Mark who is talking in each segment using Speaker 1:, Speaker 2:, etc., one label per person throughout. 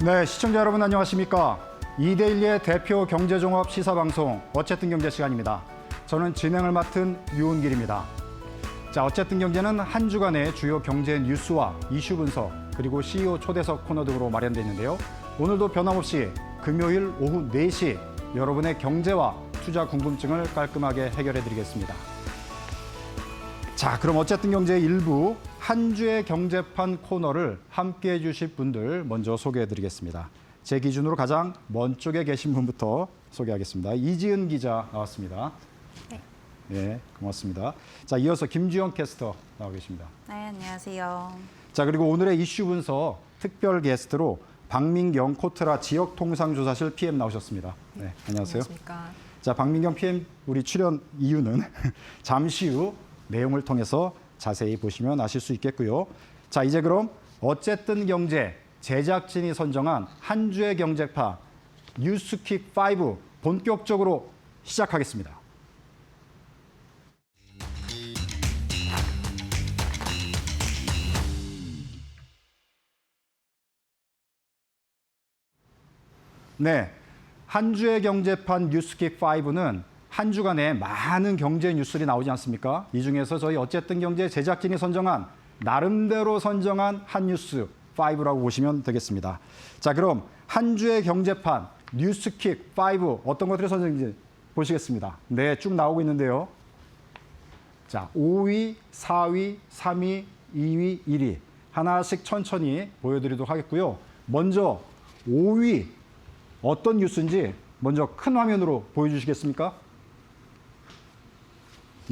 Speaker 1: 네, 시청자 여러분 안녕하십니까? 이데일리의 대표 경제종합 시사방송 어쨌든 경제 시간입니다. 저는 진행을 맡은 유은길입니다. 자, 어쨌든 경제는 한 주간의 주요 경제 뉴스와 이슈 분석 그리고 CEO 초대석 코너 등으로 마련되어 있는데요. 오늘도 변함없이 금요일 오후 4시 여러분의 경제와 투자 궁금증을 깔끔하게 해결해 드리겠습니다. 자, 그럼 어쨌든 경제 일부 한 주의 경제판 코너를 함께해 주실 분들 먼저 소개해 드리겠습니다. 제 기준으로 가장 먼 쪽에 계신 분부터 소개하겠습니다. 이지은 기자 나왔습니다. 네, 고맙습니다. 자, 이어서 김주영 캐스터 나와 계십니다.
Speaker 2: 네, 안녕하세요.
Speaker 1: 자, 그리고 오늘의 이슈 분석 특별 게스트로 박민경 코트라 지역통상조사실 PM 나오셨습니다. 네, 안녕하세요.
Speaker 2: 안녕하십니까.
Speaker 1: 자, 박민경 PM 우리 출연 이유는 잠시 후 내용을 통해서 자세히 보시면 아실 수 있겠고요. 자, 이제 그럼 어쨌든 경제 제작진이 선정한 한 주의 경제파 뉴스킥 5 본격적으로 시작하겠습니다. 네, 한 주의 경제판 뉴스킥 5는 한 주간에 많은 경제 뉴스들이 나오지 않습니까? 이 중에서 저희 어쨌든 경제 제작진이 선정한 나름대로 선정한 한 뉴스 5라고 보시면 되겠습니다. 자, 그럼 한 주의 경제판 뉴스킥 5 어떤 것들이 선정인지 보시겠습니다. 네, 쭉 나오고 있는데요. 자, 5위, 4위, 3위, 2위, 1위 하나씩 천천히 보여드리도록 하겠고요. 먼저 5위 어떤 뉴스인지 먼저 큰 화면으로 보여주시겠습니까?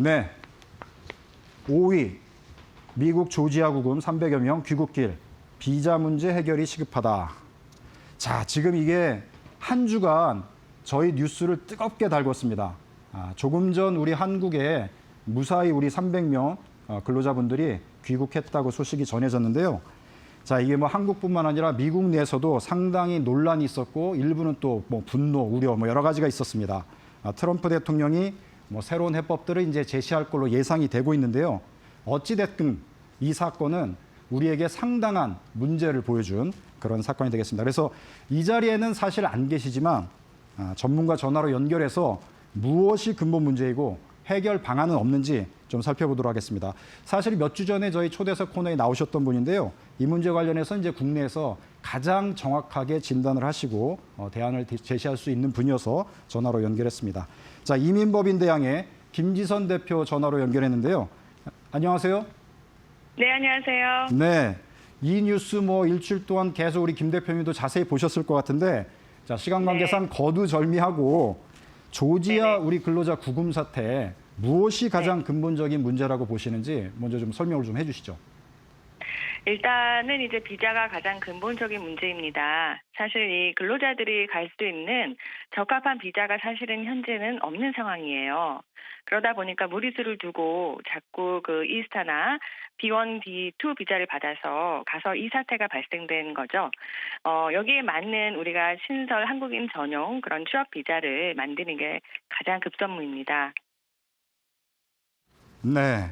Speaker 1: 네, 5위 미국 조지아 구금 300여 명 귀국길 비자 문제 해결이 시급하다. 자, 지금 이게 한 주간 저희 뉴스를 뜨겁게 달궜습니다. 조금 전 우리 한국에 무사히 우리 300명 근로자분들이 귀국했다고 소식이 전해졌는데요. 자, 이게 뭐 한국뿐만 아니라 미국 내에서도 상당히 논란이 있었고 일부는 또 뭐 분노, 우려 뭐 여러 가지가 있었습니다. 트럼프 대통령이 뭐 새로운 해법들을 이제 제시할 걸로 예상이 되고 있는데요. 어찌 됐든 이 사건은 우리에게 상당한 문제를 보여준 그런 사건이 되겠습니다. 그래서 이 자리에는 사실 안 계시지만 전문가 전화로 연결해서 무엇이 근본 문제이고 해결 방안은 없는지 좀 살펴보도록 하겠습니다. 사실 몇 주 전에 저희 초대석 코너에 나오셨던 분인데요. 이 문제 관련해서 이제 국내에서 가장 정확하게 진단을 하시고 대안을 제시할 수 있는 분이어서 전화로 연결했습니다. 자, 이민법인대항의 김지선 대표 전화로 연결했는데요. 안녕하세요.
Speaker 3: 네, 안녕하세요.
Speaker 1: 네, 이 뉴스 뭐 일주일 동안 계속 우리 김 대표님도 자세히 보셨을 것 같은데, 자, 시간 관계상 거두절미하고 조지아 우리 근로자 구금 사태 무엇이 가장 근본적인 문제라고 보시는지 먼저 좀 설명을 좀 해주시죠.
Speaker 3: 일단은 이제 비자가 가장 근본적인 문제입니다. 사실 이 근로자들이 갈 수 있는 적합한 비자가 사실은 현재는 없는 상황이에요. 그러다 보니까 무리수를 두고 자꾸 그 이스타나 B1, B2 비자를 받아서 가서 이 사태가 발생된 거죠. 여기에 맞는 우리가 신설 한국인 전용 그런 취업 비자를 만드는 게 가장 급선무입니다.
Speaker 1: 네.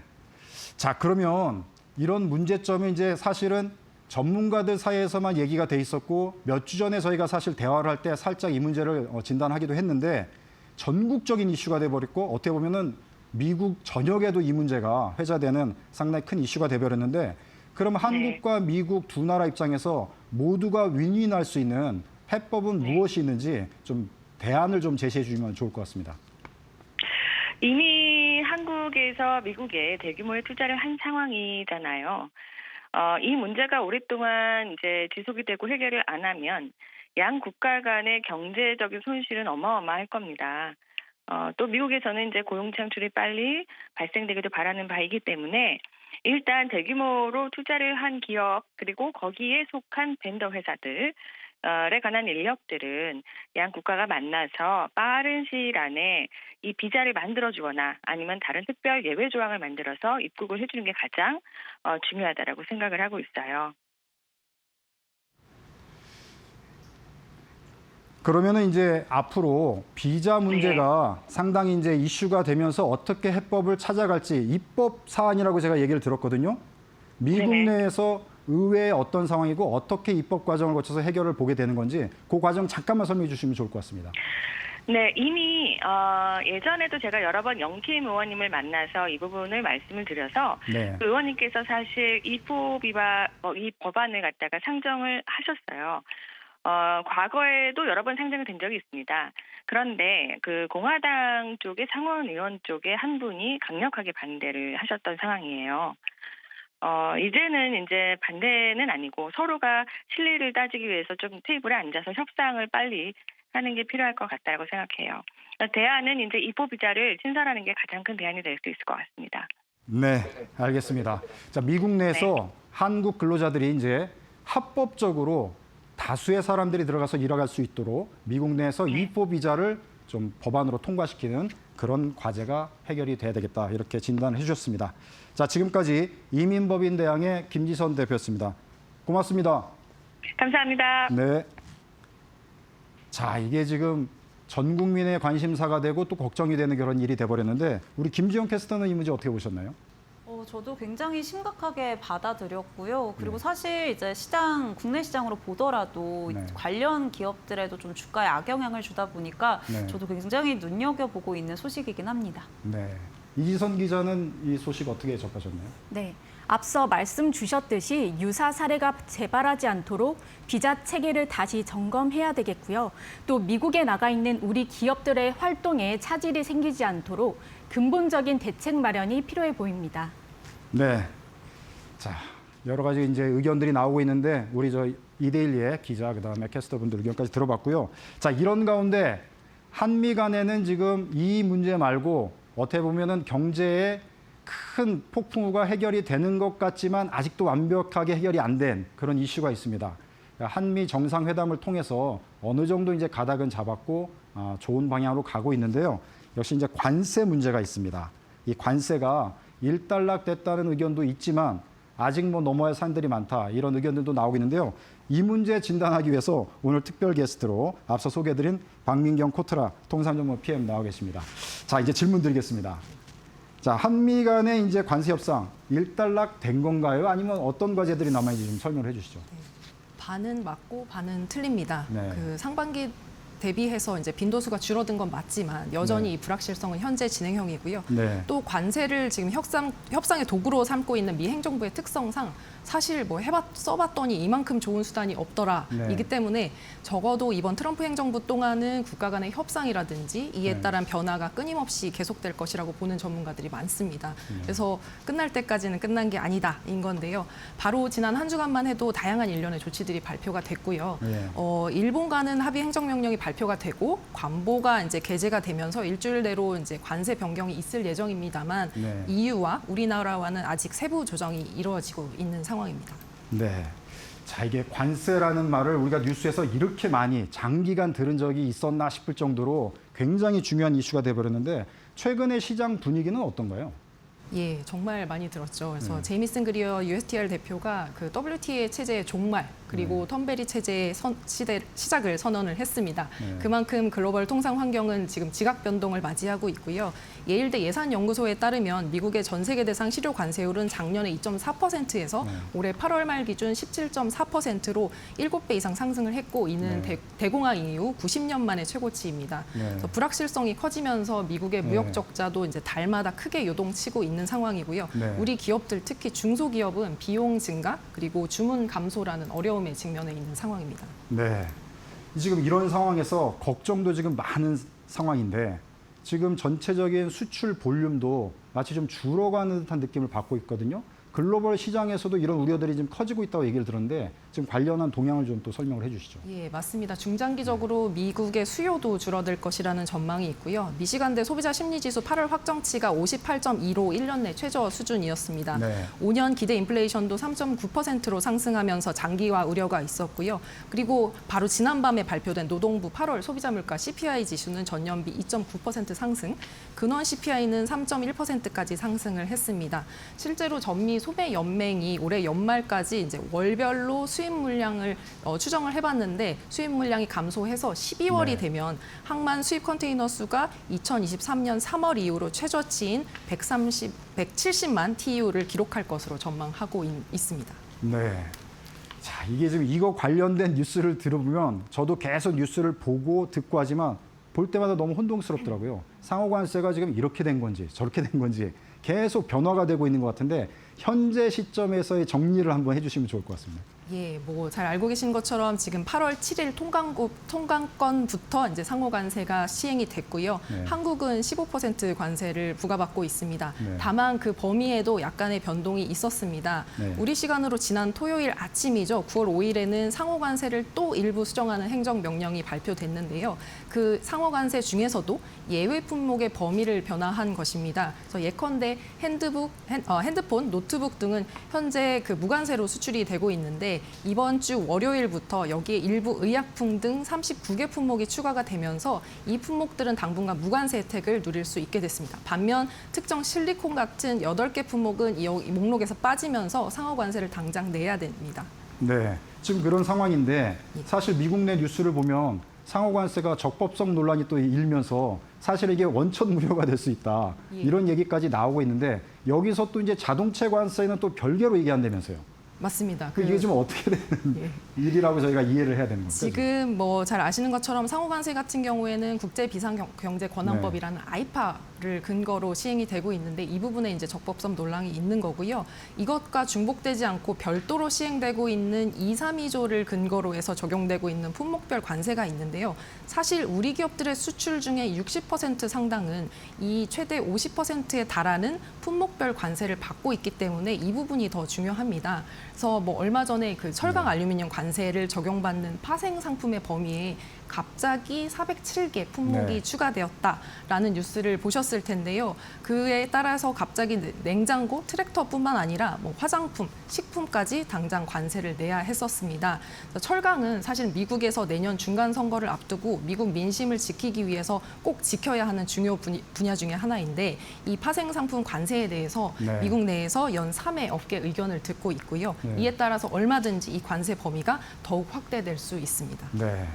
Speaker 1: 자, 그러면 이런 문제점이 이제 사실은 전문가들 사이에서만 얘기가 돼 있었고 몇 주 전에 저희가 사실 대화를 할 때 살짝 이 문제를 진단하기도 했는데 전국적인 이슈가 돼버렸고 어떻게 보면은 미국 전역에도 이 문제가 회자되는 상당히 큰 이슈가 돼버렸는데 그럼 한국과 미국 두 나라 입장에서 모두가 윈윈할 수 있는 해법은 무엇이 있는지 좀 대안을 좀 제시해 주시면 좋을 것 같습니다.
Speaker 3: 이미 한국에서 미국에 대규모의 투자를 한 상황이잖아요. 이 문제가 오랫동안 이제 지속이 되고 해결을 안 하면 양 국가 간의 경제적인 손실은 어마어마할 겁니다. 또 미국에서는 이제 고용 창출이 빨리 발생되기도 바라는 바이기 때문에 일단 대규모로 투자를 한 기업 그리고 거기에 속한 벤더 회사들 에 관한 인력들은 양 국가가 만나서 빠른 시일 안에 이 비자를 만들어주거나 아니면 다른 특별 예외 조항을 만들어서 입국을 해주는 게 가장 중요하다라고 생각을 하고 있어요.
Speaker 1: 그러면은 이제 앞으로 비자 문제가 상당히 이제 이슈가 되면서 어떻게 해법을 찾아갈지 입법 사안이라고 제가 얘기를 들었거든요. 미국
Speaker 3: 네네.
Speaker 1: 내에서 의외의 어떤 상황이고 어떻게 입법 과정을 거쳐서 해결을 보게 되는 건지 그 과정 잠깐만 설명해 주시면 좋을 것 같습니다.
Speaker 3: 네, 이미 예전에도 제가 여러 번 영팀 의원님을 만나서 이 부분을 말씀을 드려서
Speaker 1: 네.
Speaker 3: 그 의원님께서 사실 이 법안을 갖다가 상정을 하셨어요. 과거에도 여러 번 상정이 된 적이 있습니다. 그런데 그 공화당 쪽의 상원 의원 쪽에 한 분이 강력하게 반대를 하셨던 상황이에요. 이제는 이제 반대는 아니고 서로가 실리를 따지기 위해서 좀 테이블에 앉아서 협상을 빨리 하는 게 필요할 것 같다고 생각해요. 대안은 이제 입법 비자를 신설하는 게 가장 큰 대안이 될 수 있을 것 같습니다.
Speaker 1: 네, 알겠습니다. 자, 미국 내에서 한국 근로자들이 이제 합법적으로 다수의 사람들이 들어가서 일할 수 있도록 미국 내에서 입법 비자를 좀 법안으로 통과시키는 그런 과제가 해결이 돼야 되겠다 이렇게 진단을 해주셨습니다. 자, 지금까지 이민법인 대항의 김지선 대표였습니다. 고맙습니다.
Speaker 3: 감사합니다.
Speaker 1: 네. 자, 이게 지금 전 국민의 관심사가 되고 또 걱정이 되는 그런 일이 돼버렸는데 우리 김지영 캐스터는 이 문제 어떻게 보셨나요?
Speaker 2: 저도 굉장히 심각하게 받아들였고요. 그리고
Speaker 1: 네.
Speaker 2: 사실 이제 국내 시장으로 보더라도
Speaker 1: 네.
Speaker 2: 관련 기업들에도 좀 주가에 악영향을 주다 보니까
Speaker 1: 네.
Speaker 2: 저도 굉장히 눈여겨보고 있는 소식이긴 합니다.
Speaker 1: 네. 이지선 기자는 이 소식 어떻게 접하셨나요?
Speaker 4: 네. 앞서 말씀 주셨듯이 유사 사례가 재발하지 않도록 비자 체계를 다시 점검해야 되겠고요. 또 미국에 나가 있는 우리 기업들의 활동에 차질이 생기지 않도록 근본적인 대책 마련이 필요해 보입니다.
Speaker 1: 네. 자, 여러 가지 이제 의견들이 나오고 있는데 우리 저 이데일리의 기자 그다음에 캐스터분들 의견까지 들어봤고요. 자, 이런 가운데 한미 간에는 지금 이 문제 말고 어떻게 보면은 경제의 큰 폭풍우가 해결이 되는 것 같지만 아직도 완벽하게 해결이 안 된 그런 이슈가 있습니다. 한미 정상회담을 통해서 어느 정도 이제 가닥은 잡았고 좋은 방향으로 가고 있는데요. 역시 이제 관세 문제가 있습니다. 이 관세가 일단락됐다는 의견도 있지만 아직 뭐 넘어야 할 산들이 많다 이런 의견들도 나오고 있는데요. 이 문제 진단하기 위해서 오늘 특별 게스트로 앞서 소개해드린 박민경 코트라 통상정보 PM 나와 계십니다. 자, 이제 질문 드리겠습니다. 자, 한미 간의 이제 관세 협상 일단락된 건가요? 아니면 어떤 과제들이 남아있는지 좀 설명을 해주시죠.
Speaker 5: 반은 맞고 반은 틀립니다.
Speaker 1: 네.
Speaker 5: 그 상반기 대비해서 이제 빈도수가 줄어든 건 맞지만 여전히
Speaker 1: 네.
Speaker 5: 이 불확실성은 현재 진행형이고요.
Speaker 1: 네.
Speaker 5: 또 관세를 지금 협상의 도구로 삼고 있는 미 행정부의 특성상 사실 뭐 써봤더니 이만큼 좋은 수단이 없더라.
Speaker 1: 네.
Speaker 5: 이기 때문에 적어도 이번 트럼프 행정부 동안은 국가 간의 협상이라든지 이에
Speaker 1: 네.
Speaker 5: 따른 변화가 끊임없이 계속될 것이라고 보는 전문가들이 많습니다.
Speaker 1: 네.
Speaker 5: 그래서 끝날 때까지는 끝난 게 아니다인 건데요. 바로 지난 한 주간만 해도 다양한 일련의 조치들이 발표가 됐고요.
Speaker 1: 네.
Speaker 5: 일본과는 합의 행정명령이 발표가 되고 관보가 이제 게재가 되면서 일주일 내로 이제 관세 변경이 있을 예정입니다만
Speaker 1: 네.
Speaker 5: EU와 우리나라와는 아직 세부 조정이 이루어지고 있는 상황입니다.
Speaker 1: 네. 자, 이게 관세라는 말을 우리가 뉴스에서 이렇게 많이 장기간 들은 적이 있었나 싶을 정도로 굉장히 중요한 이슈가 돼버렸는데 최근의 시장 분위기는 어떤가요?
Speaker 5: 예, 정말 많이 들었죠. 그래서
Speaker 1: 네.
Speaker 5: 제이미슨 그리어 USTR 대표가 그 WTA 체제의 종말 그리고
Speaker 1: 네.
Speaker 5: 턴베리 체제의 시작을 선언을 했습니다.
Speaker 1: 네.
Speaker 5: 그만큼 글로벌 통상 환경은 지금 지각 변동을 맞이하고 있고요. 예일대 예산연구소에 따르면 미국의 전 세계 대상 실효 관세율은 작년에 2.4%에서
Speaker 1: 네.
Speaker 5: 올해 8월 말 기준 17.4%로 7배 이상 상승을 했고 이는
Speaker 1: 네.
Speaker 5: 대공황 이후 90년 만의 최고치입니다.
Speaker 1: 네.
Speaker 5: 그래서 불확실성이 커지면서 미국의
Speaker 1: 네.
Speaker 5: 무역 적자도 이제 달마다 크게 요동치고 있는 상황이고요.
Speaker 1: 네.
Speaker 5: 우리 기업들 특히 중소기업은 비용 증가 그리고 주문 감소라는 어려움에 직면해 있는 상황입니다.
Speaker 1: 네. 지금 이런 상황에서 걱정도 지금 많은 상황인데 지금 전체적인 수출 볼륨도 마치 좀 줄어가는 듯한 느낌을 받고 있거든요. 글로벌 시장에서도 이런 우려들이 좀 커지고 있다고 얘기를 들었는데 지금 관련한 동향을 좀 또 설명을 해주시죠.
Speaker 5: 예, 맞습니다. 중장기적으로 미국의 수요도 줄어들 것이라는 전망이 있고요. 미시간대 소비자 심리지수 8월 확정치가 58.2로 1년 내 최저 수준이었습니다.
Speaker 1: 네.
Speaker 5: 5년 기대 인플레이션도 3.9%로 상승하면서 장기화 우려가 있었고요. 그리고 바로 지난밤에 발표된 노동부 8월 소비자 물가 CPI 지수는 전년비 2.9% 상승, 근원 CPI는 3.1%까지 상승을 했습니다. 실제로 전미 소매 연맹이 올해 연말까지 이제 월별로 수입 물량을 추정을 해봤는데 수입 물량이 감소해서 12월이
Speaker 1: 네.
Speaker 5: 되면 항만 수입 컨테이너 수가 2023년 3월 이후로 최저치인 170만 TEU를 기록할 것으로 전망하고 있습니다.
Speaker 1: 네. 자, 이게 지금 이거 관련된 뉴스를 들어보면 저도 계속 뉴스를 보고 듣고 하지만 볼 때마다 너무 혼동스럽더라고요. 상호관세가 지금 이렇게 된 건지 저렇게 된 건지 계속 변화가 되고 있는 것 같은데 현재 시점에서의 정리를 한번 해주시면 좋을 것 같습니다.
Speaker 5: 예, 뭐 잘 알고 계신 것처럼 지금 8월 7일 통관권부터 이제 상호관세가 시행이 됐고요.
Speaker 1: 네.
Speaker 5: 한국은 15% 관세를 부과받고 있습니다.
Speaker 1: 네.
Speaker 5: 다만 그 범위에도 약간의 변동이 있었습니다.
Speaker 1: 네.
Speaker 5: 우리 시간으로 지난 토요일 아침이죠. 9월 5일에는 상호관세를 또 일부 수정하는 행정명령이 발표됐는데요. 그 상호관세 중에서도 예외 품목의 범위를 변화한 것입니다. 그래서 예컨대 핸드폰, 노트북 등은 현재 그 무관세로 수출이 되고 있는데 이번 주 월요일부터 여기에 일부 의약품 등 39개 품목이 추가가 되면서 이 품목들은 당분간 무관세 혜택을 누릴 수 있게 됐습니다. 반면 특정 실리콘 같은 8개 품목은 이 목록에서 빠지면서 상호관세를 당장 내야 됩니다.
Speaker 1: 네, 지금 그런 상황인데 사실 미국 내 뉴스를 보면 상호관세가 적법성 논란이 또 일면서 사실 이게 원천 무효가 될 수 있다.
Speaker 5: 예.
Speaker 1: 이런 얘기까지 나오고 있는데 여기서 또 이제 자동차 관세는 또 별개로 얘기한다면서요.
Speaker 5: 맞습니다.
Speaker 1: 이게 좀 어떻게 되는 일이라고 저희가 이해를 해야 되는 거죠?
Speaker 5: 지금 뭐 잘 아시는 것처럼 상호관세 같은 경우에는 국제비상경제권한법이라는 아이파를 근거로 시행이 되고 있는데 이 부분에 이제 적법성 논란이 있는 거고요. 이것과 중복되지 않고 별도로 시행되고 있는 232조를 근거로 해서 적용되고 있는 품목별 관세가 있는데요. 사실 우리 기업들의 수출 중에 60% 상당은 이 최대 50%에 달하는 품목별 관세를 받고 있기 때문에 이 부분이 더 중요합니다. 그래서 뭐 얼마 전에 그 철강 알루미늄 관세를 적용받는 파생 상품의 범위에 갑자기 407개 품목이
Speaker 1: 네.
Speaker 5: 추가되었다라는 뉴스를 보셨을 텐데요. 그에 따라서 갑자기 냉장고, 트랙터뿐만 아니라 뭐 화장품, 식품까지 당장 관세를 내야 했었습니다. 철강은 사실 미국에서 내년 중간 선거를 앞두고 미국 민심을 지키기 위해서 꼭 지켜야 하는 중요 분야 중에 하나인데 이 파생 상품 관세에 대해서
Speaker 1: 네.
Speaker 5: 미국 내에서 연 3회 업계 의견을 듣고 있고요.
Speaker 1: 네.
Speaker 5: 이에 따라서 얼마든지 이 관세 범위가 더욱 확대될 수 있습니다.
Speaker 1: 네.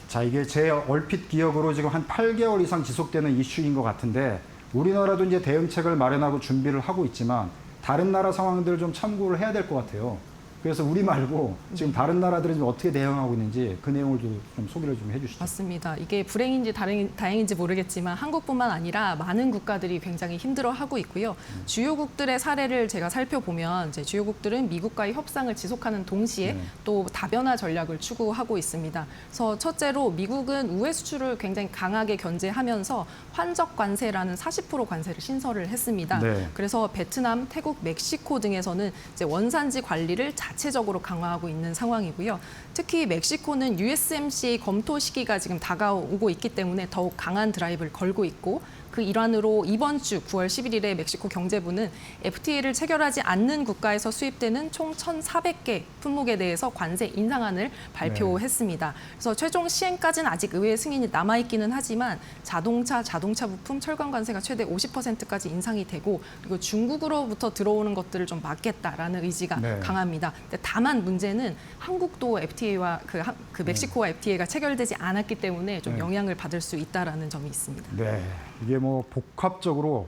Speaker 1: 자, 이게 제 얼핏 기억으로 지금 한 8개월 이상 지속되는 이슈인 것 같은데 우리나라도 이제 대응책을 마련하고 준비를 하고 있지만 다른 나라 상황들을 좀 참고를 해야 될 것 같아요. 그래서 우리 말고 지금 다른 나라들은 좀 어떻게 대응하고 있는지 그 내용을 좀 소개를 좀 해주시죠.
Speaker 5: 맞습니다. 이게 불행인지 다행인지 모르겠지만 한국뿐만 아니라 많은 국가들이 굉장히 힘들어하고 있고요. 주요국들의 사례를 제가 살펴보면 이제 주요국들은 미국과의 협상을 지속하는 동시에
Speaker 1: 네.
Speaker 5: 또 다변화 전략을 추구하고 있습니다. 그래서 첫째로 미국은 우회 수출을 굉장히 강하게 견제하면서 환적 관세라는 40% 관세를 신설을 했습니다.
Speaker 1: 네.
Speaker 5: 그래서 베트남, 태국, 멕시코 등에서는 이제 원산지 관리를 자체적으로 강화하고 있는 상황이고요. 특히 멕시코는 USMCA 검토 시기가 지금 다가오고 있기 때문에 더욱 강한 드라이브를 걸고 있고 그 일환으로 이번 주 9월 11일에 멕시코 경제부는 FTA를 체결하지 않는 국가에서 수입되는 총 1,400개 품목에 대해서 관세 인상안을 발표했습니다. 그래서 최종 시행까지는 아직 의회 승인이 남아있기는 하지만 자동차 부품, 철강 관세가 최대 50%까지 인상이 되고 그리고 중국으로부터 들어오는 것들을 좀 막겠다라는 의지가
Speaker 1: 네.
Speaker 5: 강합니다. 근데 다만 문제는 한국도 FTA와 그 멕시코와 FTA가 체결되지 않았기 때문에 좀
Speaker 1: 네.
Speaker 5: 영향을 받을 수 있다라는 점이 있습니다.
Speaker 1: 네, 이게 뭐 복합적으로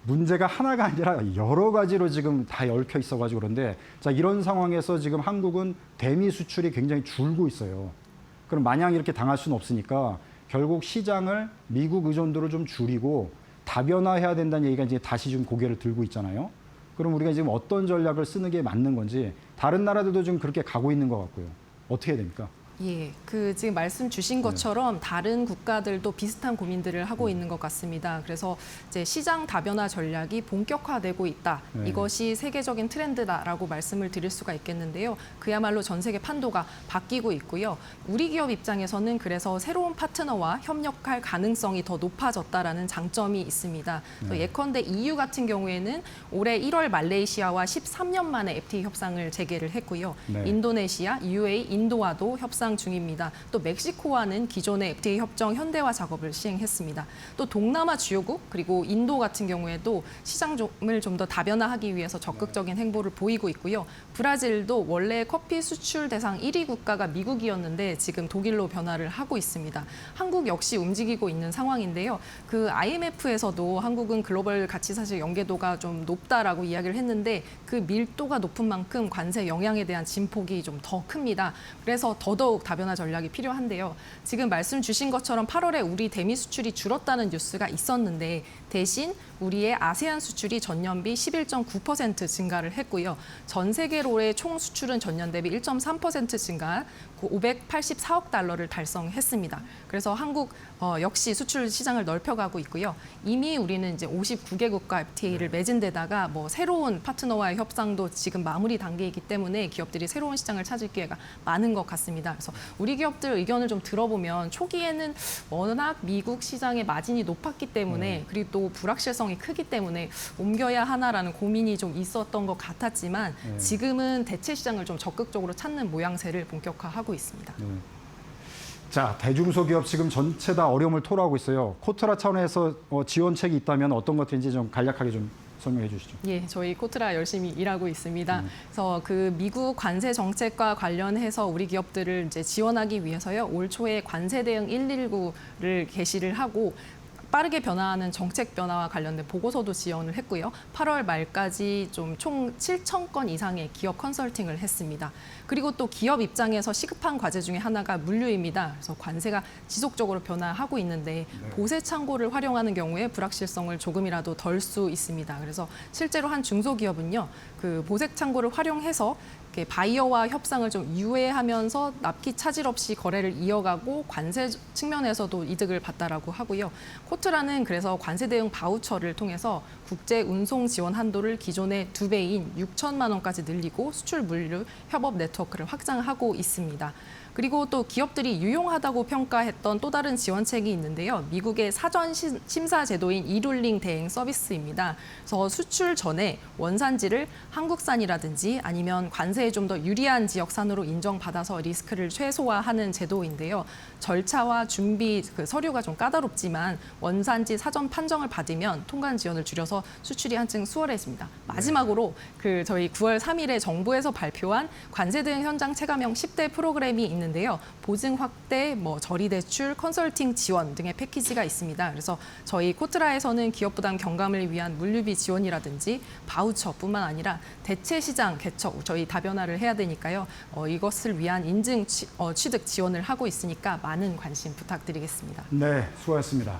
Speaker 1: 문제가 하나가 아니라 여러 가지로 지금 다 얽혀 있어가지고 그런데 자 이런 상황에서 지금 한국은 대미 수출이 굉장히 줄고 있어요. 그럼 마냥 이렇게 당할 수는 없으니까 결국 시장을 미국 의존도를 좀 줄이고 다변화해야 된다는 얘기가 이제 다시 좀 고개를 들고 있잖아요. 그럼 우리가 지금 어떤 전략을 쓰는 게 맞는 건지 다른 나라들도 좀 그렇게 가고 있는 것 같고요. 어떻게 해야 됩니까?
Speaker 5: 예, 그 지금 말씀 주신 것처럼 다른 국가들도 비슷한 고민들을 하고 있는 것 같습니다. 그래서 이제 시장 다변화 전략이 본격화되고 있다.
Speaker 1: 네.
Speaker 5: 이것이 세계적인 트렌드다라고 말씀을 드릴 수가 있겠는데요. 그야말로 전 세계 판도가 바뀌고 있고요. 우리 기업 입장에서는 그래서 새로운 파트너와 협력할 가능성이 더 높아졌다라는 장점이 있습니다. 또 예컨대 EU 같은 경우에는 올해 1월 말레이시아와 13년 만에 FTA 협상을 재개를 했고요.
Speaker 1: 네.
Speaker 5: 인도네시아, UAE, 인도와도 협상을 협상 중입니다. 또 멕시코와는 기존의 FTA 협정 현대화 작업을 시행했습니다. 또 동남아 주요국 그리고 인도 같은 경우에도 시장을 좀 더 다변화하기 위해서 적극적인 행보를 보이고 있고요. 브라질도 원래 커피 수출 대상 1위 국가가 미국이었는데 지금 독일로 변화를 하고 있습니다. 한국 역시 움직이고 있는 상황인데요. 그 IMF에서도 한국은 글로벌 가치사실 연계도가 좀 높다라고 이야기를 했는데 그 밀도가 높은 만큼 관세 영향에 대한 진폭이 좀 더 큽니다. 그래서 더더욱 다변화 전략이 필요한데요. 지금 말씀 주신 것처럼 8월에 우리 대미 수출이 줄었다는 뉴스가 있었는데 대신 우리의 아세안 수출이 전년 대비 11.9% 증가를 했고요. 전 세계로의 총 수출은 전년 대비 1.3% 증가, 584억 달러를 달성했습니다. 그래서 한국 역시 수출 시장을 넓혀가고 있고요. 이미 우리는 이제 59개국과 FTA를 맺은 데다가 뭐 새로운 파트너와의 협상도 지금 마무리 단계이기 때문에 기업들이 새로운 시장을 찾을 기회가 많은 것 같습니다. 그래서 우리 기업들 의견을 좀 들어보면 초기에는 워낙 미국 시장의 마진이 높았기 때문에 그리고 또 불확실성이 크기 때문에 옮겨야 하나라는 고민이 좀 있었던 것 같았지만 지금은 대체 시장을 좀 적극적으로 찾는 모양새를 본격화하고 있습니다.
Speaker 1: 자, 대중소기업 지금 전체 다 어려움을 토로하고 있어요. 코트라 차원에서 지원책이 있다면 어떤 것들인지 좀 간략하게 좀 설명해 주시죠.
Speaker 5: 예, 저희 코트라 열심히 일하고 있습니다. 그래서 그 미국 관세 정책과 관련해서 우리 기업들을 이제 지원하기 위해서요. 올 초에 관세 대응 119를 개시를 하고 빠르게 변화하는 정책 변화와 관련된 보고서도 지원을 했고요. 8월 말까지 좀 총 7천 건 이상의 기업 컨설팅을 했습니다. 그리고 또 기업 입장에서 시급한 과제 중에 하나가 물류입니다. 그래서 관세가 지속적으로 변화하고 있는데 보세 창고를 활용하는 경우에 불확실성을 조금이라도 덜 수 있습니다. 그래서 실제로 한 중소기업은요, 그 보세 창고를 활용해서 바이어와 협상을 좀 유예하면서 납기 차질 없이 거래를 이어가고 관세 측면에서도 이득을 봤다라고 하고요. 코트라는 그래서 관세 대응 바우처를 통해서 국제 운송 지원 한도를 기존의 2배인 6천만 원까지 늘리고 수출 물류 협업 네트워크를 확장하고 있습니다. 그리고 또 기업들이 유용하다고 평가했던 또 다른 지원책이 있는데요. 미국의 사전 심사 제도인 이룰링 대행 서비스입니다. 그래서 수출 전에 원산지를 한국산이라든지 아니면 관세에 좀 더 유리한 지역산으로 인정받아서 리스크를 최소화하는 제도인데요. 절차와 준비 그 서류가 좀 까다롭지만 원산지 사전 판정을 받으면 통관 지원을 줄여서 수출이 한층 수월해집니다. 마지막으로 그 저희 9월 3일에 정부에서 발표한 관세 대응 현장 체감형 10대 프로그램이 있는데요. 보증 확대, 저리 대출, 컨설팅 지원 등의 패키지가 있습니다. 그래서 저희 코트라에서는 기업 부담 경감을 위한 물류비 지원이라든지 바우처뿐만 아니라 대체 시장 개척, 저희 다변화를 해야 되니까요. 이것을 위한 인증 취득 지원을 하고 있으니까 많은 관심 부탁드리겠습니다.
Speaker 1: 네, 수고하셨습니다.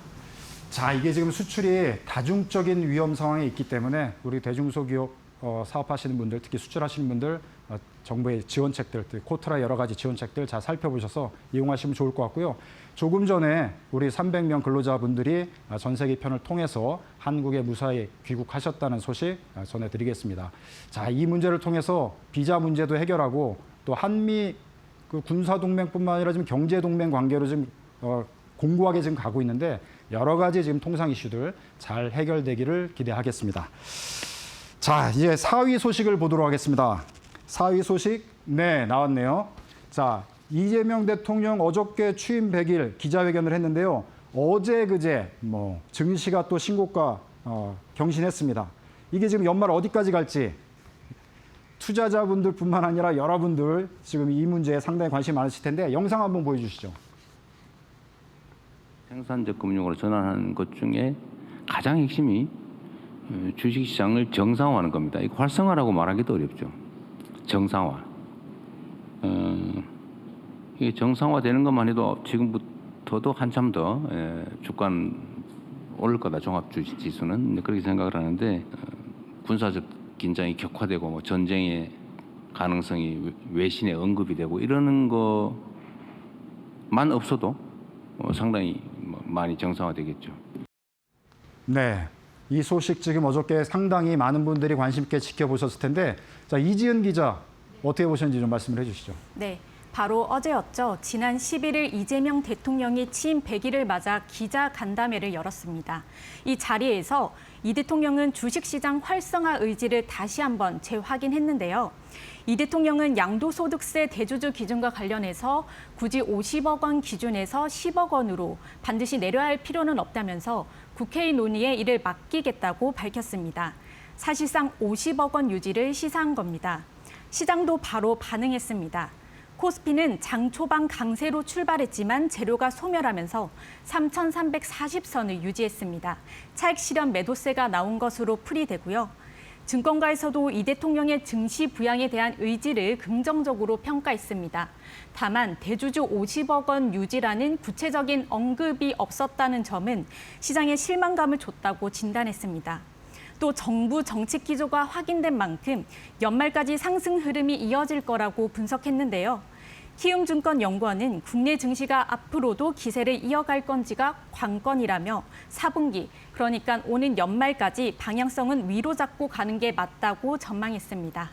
Speaker 1: 자, 이게 지금 수출이 다중적인 위험 상황에 있기 때문에 우리 대중소기업 사업하시는 분들, 특히 수출하시는 분들 정부의 지원책들, 코트라 여러 가지 지원책들 잘 살펴보셔서 이용하시면 좋을 것 같고요. 조금 전에 우리 300명 근로자분들이 전 세계 편을 통해서 한국에 무사히 귀국하셨다는 소식 전해드리겠습니다. 자, 이 문제를 통해서 비자 문제도 해결하고 또 한미 그 군사동맹뿐만 아니라 지금 경제동맹 관계로 지금 공고하게 지금 가고 있는데 여러 가지 지금 통상 이슈들 잘 해결되기를 기대하겠습니다. 자, 이제 4위 소식을 보도록 하겠습니다. 4위 소식, 네, 나왔네요. 자, 이재명 대통령 어저께 취임 100일 기자회견을 했는데요. 어제 그제 증시가 또 신고가 경신했습니다. 이게 지금 연말 어디까지 갈지 투자자분들뿐만 아니라 여러분들 지금 이 문제에 상당히 관심이 많으실 텐데 영상 한번 보여주시죠.
Speaker 6: 생산적 금융으로 전환하는 것 중에 가장 핵심이 주식시장을 정상화하는 겁니다. 이거 활성화라고 말하기도 어렵죠. 정상화. 이게 정상화되는 것만 해도 지금부터도 한참 더 주가는 오를 거다. 종합주식지수는 그렇게 생각을 하는데 군사적 긴장이 격화되고 전쟁의 가능성이 외신에 언급이 되고 이러는 것만 없어도 상당히 많이 정상화되겠죠.
Speaker 1: 네. 이 소식 지금 어저께 상당히 많은 분들이 관심 있게 지켜보셨을 텐데, 자, 이지은 기자 어떻게 보셨는지 좀 말씀을 해주시죠.
Speaker 4: 네. 바로 어제였죠. 지난 11일 이재명 대통령이 취임 100일을 맞아 기자간담회를 열었습니다. 이 자리에서 이 대통령은 주식시장 활성화 의지를 다시 한번 재확인했는데요. 이 대통령은 양도소득세 대주주 기준과 관련해서 굳이 50억 원 기준에서 10억 원으로 반드시 내려야 할 필요는 없다면서 국회의 논의에 이를 맡기겠다고 밝혔습니다. 사실상 50억 원 유지를 시사한 겁니다. 시장도 바로 반응했습니다. 코스피는 장 초반 강세로 출발했지만 재료가 소멸하면서 3,340선을 유지했습니다. 차익 실현 매도세가 나온 것으로 풀이되고요. 증권가에서도 이 대통령의 증시 부양에 대한 의지를 긍정적으로 평가했습니다. 다만 대주주 50억 원 유지라는 구체적인 언급이 없었다는 점은 시장에 실망감을 줬다고 진단했습니다. 또 정부 정책 기조가 확인된 만큼 연말까지 상승 흐름이 이어질 거라고 분석했는데요. 키움증권연구원은 국내 증시가 앞으로도 기세를 이어갈 건지가 관건이라며 4분기, 그러니까 오는 연말까지 방향성은 위로 잡고 가는 게 맞다고 전망했습니다.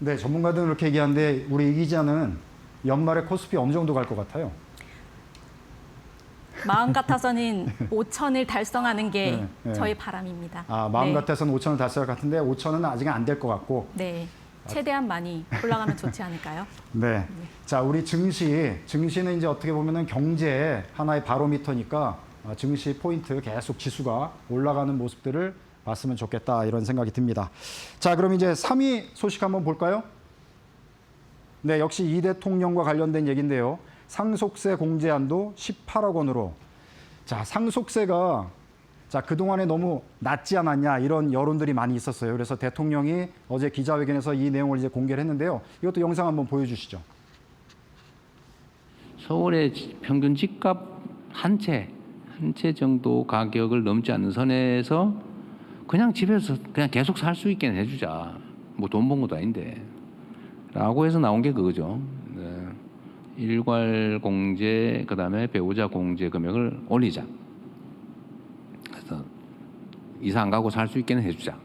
Speaker 1: 네, 전문가들은 그렇게 얘기하는데 우리 이 기자는 연말에 코스피 어느 정도 갈 것 같아요?
Speaker 4: 마음 같아서는 5천을 달성하는 게
Speaker 1: 네.
Speaker 4: 저희 바람입니다.
Speaker 1: 마음
Speaker 4: 네.
Speaker 1: 같아서는 5천을 달성할 것 같은데 5천은 아직은 안 될 것 같고.
Speaker 4: 네, 최대한 많이 올라가면 좋지 않을까요?
Speaker 1: 네. 자, 우리 증시는 이제 어떻게 보면은 경제의 하나의 바로미터니까 증시 포인트 계속 지수가 올라가는 모습들을 봤으면 좋겠다 이런 생각이 듭니다. 자, 그럼 이제 3위 소식 한번 볼까요? 네, 역시 이 대통령과 관련된 얘기인데요. 상속세 공제 한도 18억 원으로. 자, 상속세가 그동안에 너무 낮지 않았냐 이런 여론들이 많이 있었어요. 그래서 대통령이 어제 기자회견에서 이 내용을 이제 공개를 했는데요. 이것도 영상 한번 보여주시죠.
Speaker 6: 서울의 평균 집값 한 채 정도 가격을 넘지 않는 선에서 그냥 집에서 그냥 계속 살 수 있게 해주자. 뭐 돈 번 것도 아닌데. 라고 해서 나온 게 그거죠. 네. 일괄 공제, 그다음에 배우자 공제 금액을 올리자. 그래서 이사 안 가고 살 수 있게는 해주자.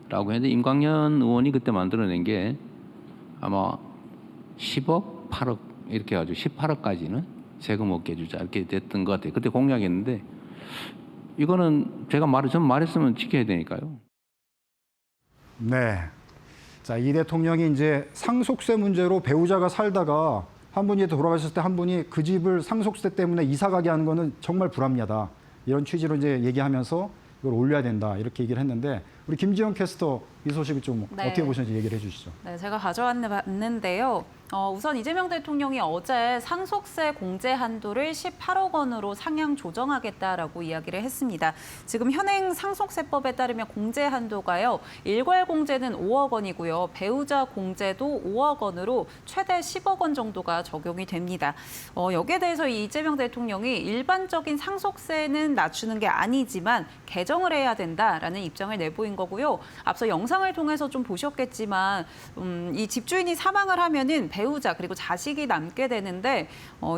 Speaker 6: 라고 했는데 임광연 의원이 그때 만들어낸 게 아마 10억, 8억 이렇게 해가지고 18억까지는 세금 없게 해주자 이렇게 됐던 것 같아요. 그때 공약이었는데 이거는 전 말했으면 지켜야 되니까요.
Speaker 1: 네. 자, 이 대통령이 이제 상속세 문제로 배우자가 살다가 한 분이 돌아가셨을 때 한 분이 그 집을 상속세 때문에 이사 가게 하는 거는 정말 불합리하다. 이런 취지로 이제 얘기하면서 이걸 올려야 된다. 이렇게 얘기를 했는데 우리 김지영 캐스터 이 소식을 좀
Speaker 2: 네.
Speaker 1: 어떻게 보셨는지 얘기를 해 주시죠.
Speaker 2: 네, 제가 가져왔는데요. 우선 이재명 대통령이 어제 상속세 공제 한도를 18억 원으로 상향 조정하겠다라고 이야기를 했습니다. 지금 현행 상속세법에 따르면 공제 한도가요. 일괄 공제는 5억 원이고요. 배우자 공제도 5억 원으로 최대 10억 원 정도가 적용이 됩니다. 여기에 대해서 이재명 대통령이 일반적인 상속세는 낮추는 게 아니지만 개정을 해야 된다라는 입장을 내보인 거고요. 앞서 영상을 통해서 좀 보셨겠지만 이 집주인이 사망을 하면은 배우자 그리고 자식이 남게 되는데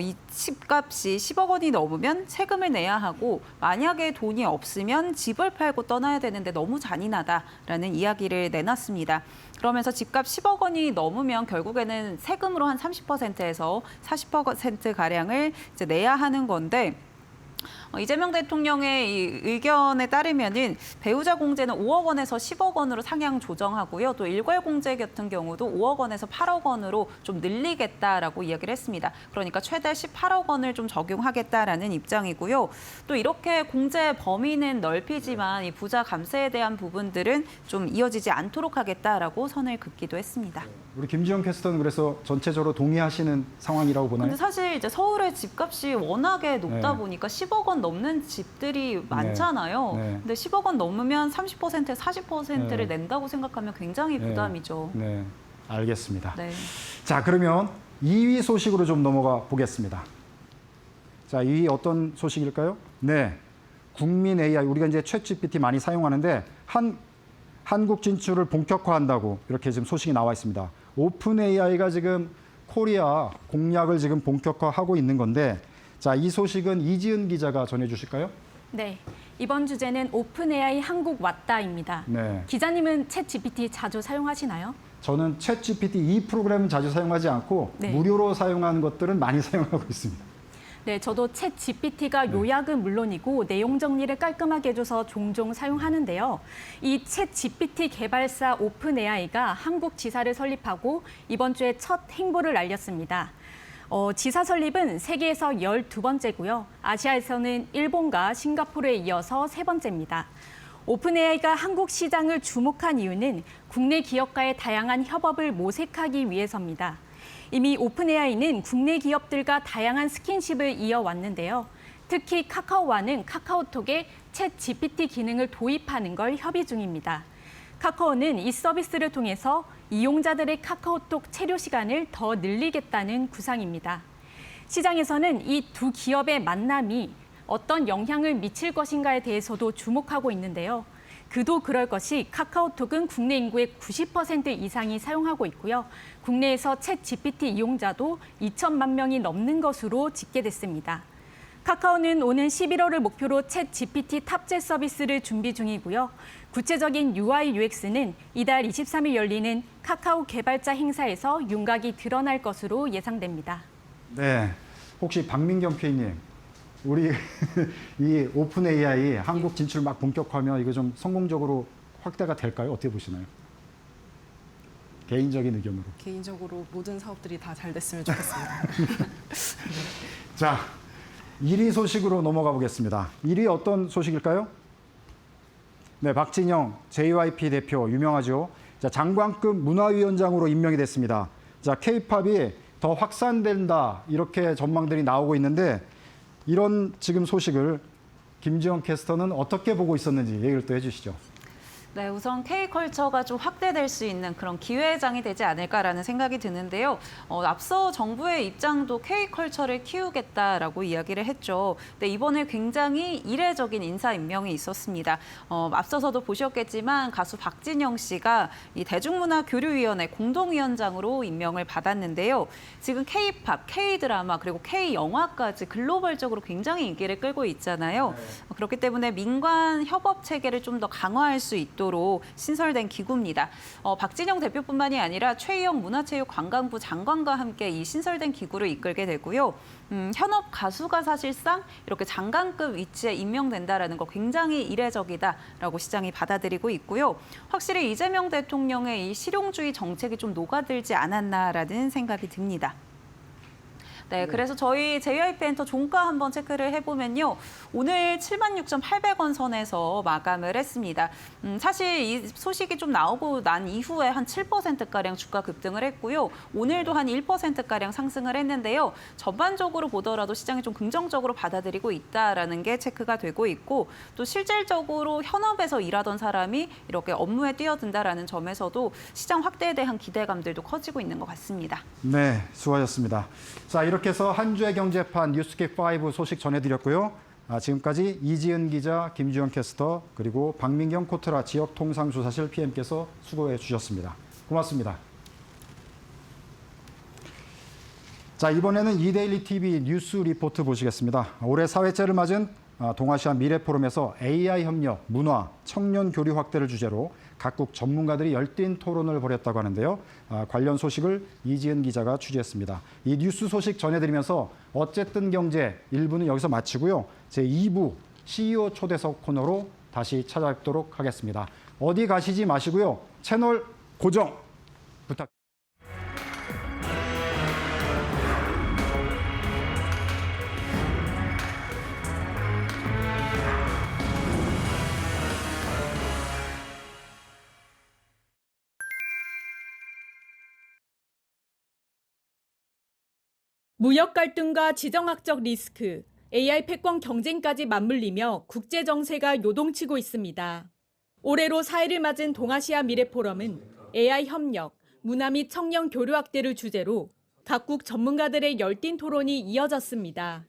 Speaker 2: 이 집값이 10억 원이 넘으면 세금을 내야 하고 만약에 돈이 없으면 집을 팔고 떠나야 되는데 너무 잔인하다라는 이야기를 내놨습니다. 그러면서 집값 10억 원이 넘으면 결국에는 세금으로 한 30%에서 40%가량을 이제 내야 하는 건데 이재명 대통령의 이 의견에 따르면은 배우자 공제는 5억 원에서 10억 원으로 상향 조정하고요. 또 일괄 공제 같은 경우도 5억 원에서 8억 원으로 좀 늘리겠다라고 이야기를 했습니다. 그러니까 최대 18억 원을 좀 적용하겠다라는 입장이고요. 또 이렇게 공제 범위는 넓히지만 이 부자 감세에 대한 부분들은 좀 이어지지 않도록 하겠다라고 선을 긋기도 했습니다.
Speaker 1: 우리 김지영 캐스터는 그래서 전체적으로 동의하시는 상황이라고 보나요?
Speaker 2: 근데 사실 이제 서울의 집값이 워낙에 높다
Speaker 1: 네.
Speaker 2: 보니까 10억 원 넘는 집들이 많잖아요.
Speaker 1: 네.
Speaker 2: 근데 10억 원 넘으면 30%, 40%를
Speaker 1: 네.
Speaker 2: 낸다고 생각하면 굉장히
Speaker 1: 네.
Speaker 2: 부담이죠.
Speaker 1: 네, 알겠습니다.
Speaker 2: 네.
Speaker 1: 자, 그러면 2위 소식으로 좀 넘어가 보겠습니다. 자, 2위 어떤 소식일까요? 네, 국민 AI, 우리가 이제 챗GPT 많이 사용하는데 한국 진출을 본격화한다고 이렇게 지금 소식이 나와 있습니다. 오픈 AI가 지금 코리아 공략을 지금 본격화하고 있는 건데, 자, 이 소식은 이지은 기자가 전해주실까요?
Speaker 4: 네, 이번 주제는 오픈 AI 한국 왔다입니다.
Speaker 1: 네.
Speaker 4: 기자님은 챗 GPT 자주 사용하시나요?
Speaker 1: 저는 챗 GPT 이 프로그램은 자주 사용하지 않고
Speaker 4: 네.
Speaker 1: 무료로 사용하는 것들은 많이 사용하고 있습니다.
Speaker 4: 네, 저도 챗 GPT가 요약은 물론이고 내용 정리를 깔끔하게 해줘서 종종 사용하는데요. 이 챗 GPT 개발사 오픈 AI가 한국 지사를 설립하고 이번 주에 첫 행보를 알렸습니다. 지사 설립은 세계에서 12번째고요. 아시아에서는 일본과 싱가포르에 이어서 3번째입니다. 오픈AI가 한국 시장을 주목한 이유는 국내 기업과의 다양한 협업을 모색하기 위해서입니다. 이미 오픈AI는 국내 기업들과 다양한 스킨십을 이어왔는데요. 특히 카카오와는 카카오톡에 챗 GPT 기능을 도입하는 걸 협의 중입니다. 카카오는 이 서비스를 통해서 이용자들의 카카오톡 체류 시간을 더 늘리겠다는 구상입니다. 시장에서는 이 두 기업의 만남이 어떤 영향을 미칠 것인가에 대해서도 주목하고 있는데요. 그도 그럴 것이 카카오톡은 국내 인구의 90% 이상이 사용하고 있고요. 국내에서 챗 GPT 이용자도 2천만 명이 넘는 것으로 집계됐습니다. 카카오는 오는 11월을 목표로 챗 GPT 탑재 서비스를 준비 중이고요. 구체적인 UI, UX는 이달 23일 열리는 카카오 개발자 행사에서 윤곽이 드러날 것으로 예상됩니다.
Speaker 1: 네, 혹시 박민경 PA님, 우리 이 오픈 AI 한국 진출 막 본격화하면 이거 좀 성공적으로 확대가 될까요? 어떻게 보시나요? 개인적인 의견으로.
Speaker 5: 개인적으로 모든 사업들이 다 잘 됐으면 좋겠습니다.
Speaker 1: 자, 1위 소식으로 넘어가 보겠습니다. 1위 어떤 소식일까요? 네, 박진영 JYP 대표 유명하죠. 자, 장관급 문화위원장으로 임명이 됐습니다. 자, K-팝이 더 확산된다 이렇게 전망들이 나오고 있는데 이런 지금 소식을 김지영 캐스터는 어떻게 보고 있었는지 얘기를 또 해주시죠.
Speaker 2: 네, 우선 K컬처가 좀 확대될 수 있는 그런 기회장이 되지 않을까라는 생각이 드는데요. 앞서 정부의 입장도 K컬처를 키우겠다라고 이야기를 했죠. 근데 이번에 굉장히 이례적인 인사 임명이 있었습니다. 앞서서도 보셨겠지만 가수 박진영 씨가 이 대중문화교류위원회 공동위원장으로 임명을 받았는데요. 지금 K-팝, K-드라마 그리고 K-영화까지 글로벌적으로 굉장히 인기를 끌고 있잖아요. 그렇기 때문에 민관 협업 체계를 좀 더 강화할 수 있도록 신설된 기구입니다. 박진영 대표뿐만이 아니라 최희영 문화체육관광부 장관과 함께 이 신설된 기구를 이끌게 되고요. 현업 가수가 사실상 이렇게 장관급 위치에 임명된다라는 거 굉장히 이례적이다라고 시장이 받아들이고 있고요. 확실히 이재명 대통령의 이 실용주의 정책이 좀 녹아들지 않았나라는 생각이 듭니다. 네, 그래서 저희 JYP 엔터 종가 한번 체크를 해보면요. 오늘 76,800원 선에서 마감을 했습니다. 사실 이 소식이 좀 나오고 난 이후에 한 7%가량 주가 급등을 했고요. 오늘도 한 1%가량 상승을 했는데요. 전반적으로 보더라도 시장이 좀 긍정적으로 받아들이고 있다라는 게 체크가 되고 있고 또 실질적으로 현업에서 일하던 사람이 이렇게 업무에 뛰어든다라는 점에서도 시장 확대에 대한 기대감들도 커지고 있는 것 같습니다.
Speaker 1: 네, 수고하셨습니다. 자, 이렇게 해서 한 주의 경제판 뉴스킥5 소식 전해드렸고요. 지금까지 이지은 기자, 김주영 캐스터, 그리고 박민경 코트라 지역통상조사실 PM께서 수고해 주셨습니다. 고맙습니다. 자, 이번에는 이데일리 TV 뉴스 리포트 보시겠습니다. 올해 사회째를 맞은 동아시아 미래포럼에서 AI 협력, 문화, 청년 교류 확대를 주제로 각국 전문가들이 열띤 토론을 벌였다고 하는데요. 관련 소식을 이지은 기자가 취재했습니다. 이 뉴스 소식 전해드리면서 어쨌든 경제 1부는 여기서 마치고요. 제2부 CEO 초대석 코너로 다시 찾아뵙도록 하겠습니다. 어디 가시지 마시고요. 채널 고정 부탁드립니다.
Speaker 7: 무역 갈등과 지정학적 리스크, AI 패권 경쟁까지 맞물리며 국제 정세가 요동치고 있습니다. 올해로 4회를 맞은 동아시아 미래포럼은 AI 협력, 문화 및 청년 교류 확대를 주제로 각국 전문가들의 열띤 토론이 이어졌습니다.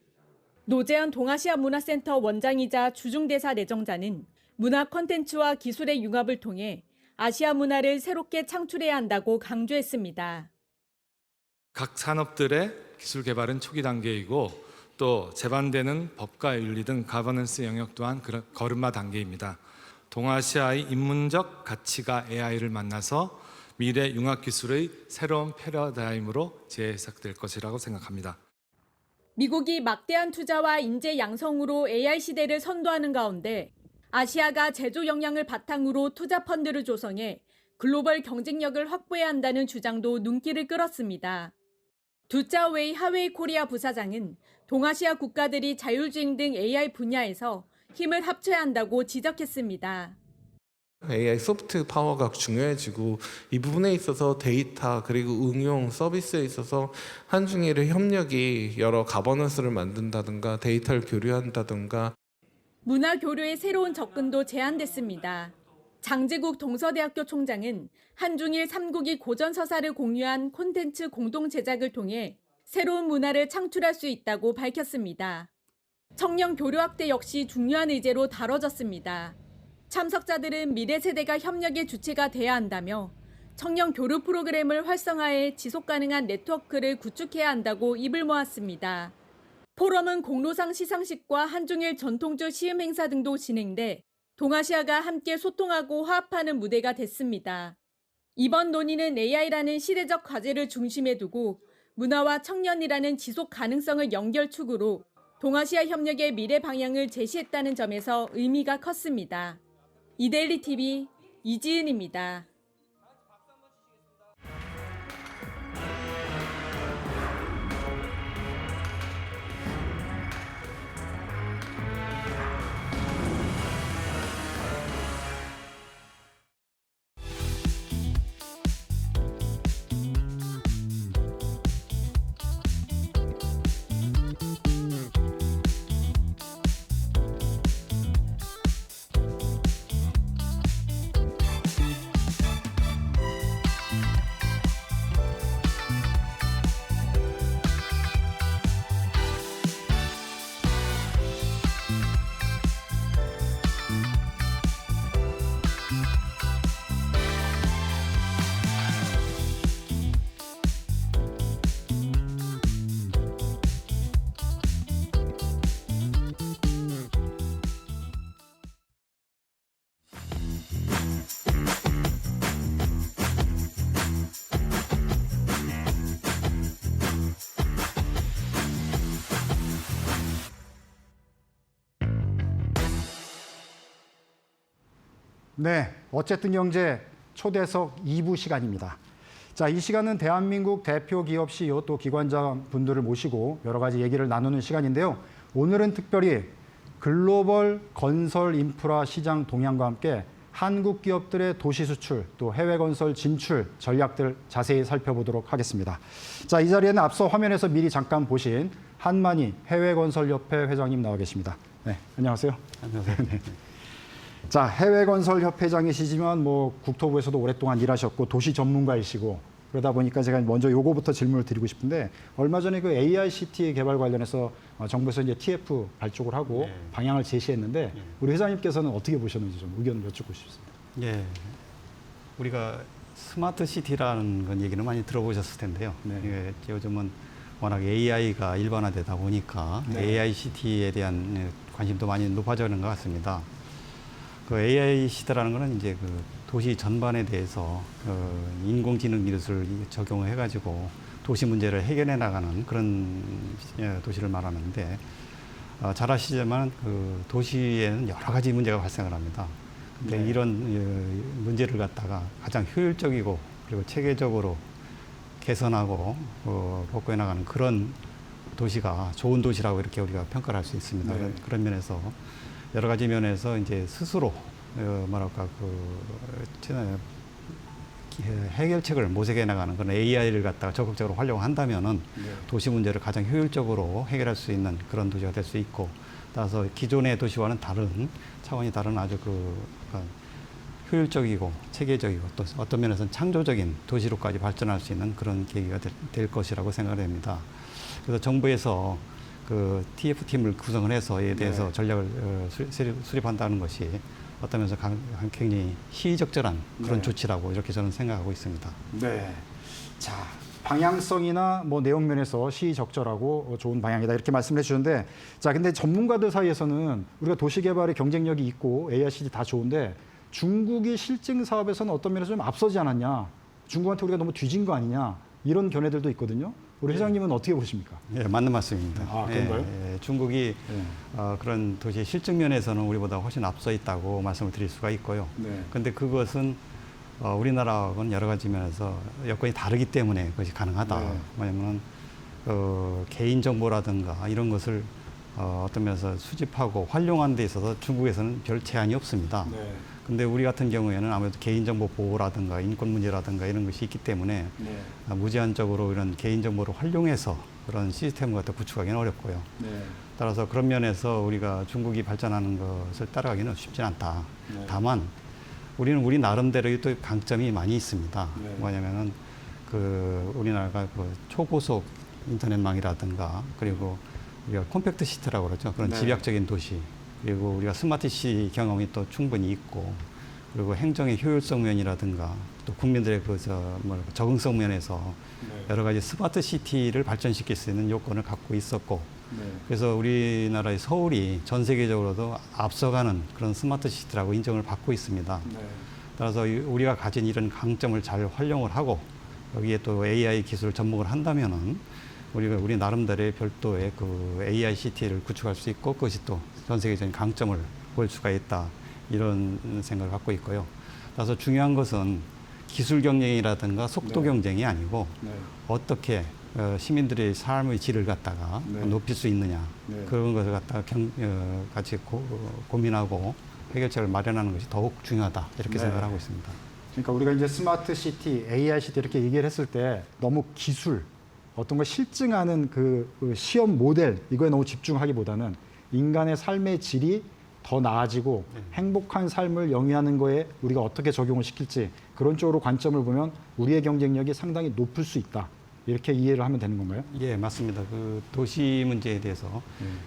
Speaker 7: 노재현 동아시아 문화센터 원장이자 주중대사 내정자는 문화 콘텐츠와 기술의 융합을 통해 아시아 문화를 새롭게 창출해야 한다고 강조했습니다.
Speaker 8: 각 산업들의 기술 개발은 초기 단계이고 또 제반되는 법과 윤리 등 가버넌스 영역 또한 걸음마 단계입니다. 동아시아의 인문적 가치가 AI를 만나서 미래 융합기술의 새로운 패러다임으로 재해석될 것이라고 생각합니다.
Speaker 7: 미국이 막대한 투자와 인재 양성으로 AI 시대를 선도하는 가운데 아시아가 제조 역량을 바탕으로 투자 펀드를 조성해 글로벌 경쟁력을 확보해야 한다는 주장도 눈길을 끌었습니다. 두짜웨이 하웨이 코리아 부사장은 동아시아 국가들이 자율주행 등 AI 분야에서 힘을 합쳐야 한다고 지적했습니다.
Speaker 9: AI 소프트 파워가 중요해지고 이 부분에 있어서 데이터 그리고 응용 서비스에 있어서 한중일의 협력이 여러 가버넌스를 만든다든가 데이터를 교류한다든가
Speaker 7: 문화 교류의 새로운 접근도 제안됐습니다. 장제국 동서대학교 총장은 한중일 3국이 고전 서사를 공유한 콘텐츠 공동 제작을 통해 새로운 문화를 창출할 수 있다고 밝혔습니다. 청년 교류 확대 역시 중요한 의제로 다뤄졌습니다. 참석자들은 미래 세대가 협력의 주체가 돼야 한다며 청년 교류 프로그램을 활성화해 지속 가능한 네트워크를 구축해야 한다고 입을 모았습니다. 포럼은 공로상 시상식과 한중일 전통주 시음 행사 등도 진행돼 동아시아가 함께 소통하고 화합하는 무대가 됐습니다. 이번 논의는 AI라는 시대적 과제를 중심에 두고 문화와 청년이라는 지속 가능성을 연결축으로 동아시아 협력의 미래 방향을 제시했다는 점에서 의미가 컸습니다. 이데일리 TV 이지은입니다.
Speaker 1: 네, 어쨌든 경제 초대석 2부 시간입니다. 자, 이 시간은 대한민국 대표 기업 CEO 또 기관장 분들을 모시고 여러 가지 얘기를 나누는 시간인데요. 오늘은 특별히 글로벌 건설 인프라 시장 동향과 함께 한국 기업들의 도시 수출 또 해외 건설 진출 전략들 자세히 살펴보도록 하겠습니다. 자, 이 자리에는 앞서 화면에서 미리 잠깐 보신 한만희 해외건설협회 회장님 나와 계십니다. 네, 안녕하세요.
Speaker 10: 안녕하세요.
Speaker 1: 네. 자, 해외건설협회장이시지만 국토부에서도 오랫동안 일하셨고 도시 전문가이시고 그러다 보니까 제가 먼저 요거부터 질문을 드리고 싶은데 얼마 전에 그 AICT 개발 관련해서 정부에서 이제 TF 발족을 하고 방향을 제시했는데 우리 회장님께서는 어떻게 보셨는지 좀 의견 여쭙고 싶습니다.
Speaker 10: 예, 우리가 스마트 시티라는 건 얘기는 많이 들어보셨을 텐데요.
Speaker 1: 네.
Speaker 10: 예, 요즘은 워낙 AI가 일반화되다 보니까 AICT에 대한 관심도 많이 높아지는 것 같습니다. 그 AI 시대라는 거는 이제 그 도시 전반에 대해서 인공지능 기술을 적용을 해가지고 도시 문제를 해결해 나가는 그런 도시를 말하는데 잘 아시지만 그 도시에는 여러 가지 문제가 발생을 합니다. 근데 이런 문제를 갖다가 가장 효율적이고 그리고 체계적으로 개선하고 복구해 나가는 그런 도시가 좋은 도시라고 이렇게 우리가 평가를 할 수 있습니다. 그런 면에서 여러 가지 면에서 이제 스스로 해결책을 모색해 나가는 그런 AI를 갖다가 적극적으로 활용한다면은 도시 문제를 가장 효율적으로 해결할 수 있는 그런 도시가 될 수 있고, 따라서 기존의 도시와는 다른 차원이 다른 아주 효율적이고 체계적이고 또 어떤 면에서는 창조적인 도시로까지 발전할 수 있는 그런 계기가 될 것이라고 생각합니다. 그래서 정부에서 그 TF팀을 구성을 해서 이에 대해서 전략을 수립한다는 것이 어떤 면에서 굉장히 시의적절한 그런 조치라고 이렇게 저는 생각하고 있습니다.
Speaker 1: 네. 자, 방향성이나 뭐 내용 면에서 시의적절하고 좋은 방향이다 이렇게 말씀을 해주셨는데, 자 근데 전문가들 사이에서는 우리가 도시개발의 경쟁력이 있고 AICT 다 좋은데 중국이 실증 사업에서는 어떤 면에서 좀 앞서지 않았냐, 중국한테 우리가 너무 뒤진 거 아니냐 이런 견해들도 있거든요. 우리 회장님은 어떻게 보십니까?
Speaker 10: 예, 맞는 말씀입니다.
Speaker 1: 아, 그런가요?
Speaker 10: 중국이
Speaker 1: 예.
Speaker 10: 그런 도시 실증 면에서는 우리보다 훨씬 앞서 있다고 말씀을 드릴 수가 있고요.
Speaker 1: 네.
Speaker 10: 근데 그것은 우리나라하고는 여러 가지 면에서 여건이 다르기 때문에 그것이 가능하다.
Speaker 1: 네.
Speaker 10: 왜냐하면 개인 정보라든가 이런 것을 어떤 면에서 수집하고 활용하는 데 있어서 중국에서는 별 제한이 없습니다.
Speaker 1: 네.
Speaker 10: 근데 우리 같은 경우에는 아무래도 개인정보 보호라든가 인권 문제라든가 이런 것이 있기 때문에
Speaker 1: 네.
Speaker 10: 무제한적으로 이런 개인정보를 활용해서 그런 시스템을 갖다 구축하기는 어렵고요.
Speaker 1: 네.
Speaker 10: 따라서 그런 면에서 우리가 중국이 발전하는 것을 따라가기는 쉽지 않다.
Speaker 1: 네.
Speaker 10: 다만 우리는 우리 나름대로의 또 강점이 많이 있습니다.
Speaker 1: 네.
Speaker 10: 뭐냐면은 우리나라가 초고속 인터넷망이라든가 그리고 우리가 콤팩트 시티라고 그러죠. 그런
Speaker 1: 네.
Speaker 10: 집약적인 도시. 그리고 우리가 스마트 시 경험이 또 충분히 있고, 그리고 행정의 효율성 면이라든가 또 국민들의 적응성 면에서
Speaker 1: 네.
Speaker 10: 여러 가지 스마트 시티를 발전시킬 수 있는 요건을 갖고 있었고,
Speaker 1: 네.
Speaker 10: 그래서 우리나라의 서울이 전 세계적으로도 앞서가는 그런 스마트 시티라고 인정을 받고 있습니다.
Speaker 1: 네. 따라서
Speaker 10: 우리가 가진 이런 강점을 잘 활용을 하고 여기에 또 AI 기술을 접목을 한다면은 우리 나름대로의 별도의 AICT를 구축할 수 있고, 그것이 또 전 세계적인 강점을 보일 수가 있다, 이런 생각을 갖고 있고요. 따라서 중요한 것은 기술 경쟁이라든가 속도
Speaker 1: 네.
Speaker 10: 경쟁이 아니고
Speaker 1: 네.
Speaker 10: 어떻게 시민들의 삶의 질을 갖다가
Speaker 1: 네.
Speaker 10: 높일 수 있느냐,
Speaker 1: 네.
Speaker 10: 그런 것을 갖다가 같이 고민하고 해결책을 마련하는 것이 더욱 중요하다, 이렇게
Speaker 1: 네.
Speaker 10: 생각을 하고 있습니다.
Speaker 1: 그러니까 우리가 이제 스마트 시티, AI 시티 이렇게 얘기를 했을 때 너무 기술, 어떤 걸 실증하는 그 시험 모델 이거에 너무 집중하기보다는 인간의 삶의 질이 더 나아지고 행복한 삶을 영위하는 거에 우리가 어떻게 적용을 시킬지, 그런 쪽으로 관점을 보면 우리의 경쟁력이 상당히 높을 수 있다, 이렇게 이해를 하면 되는 건가요?
Speaker 10: 예, 맞습니다. 도시 문제에 대해서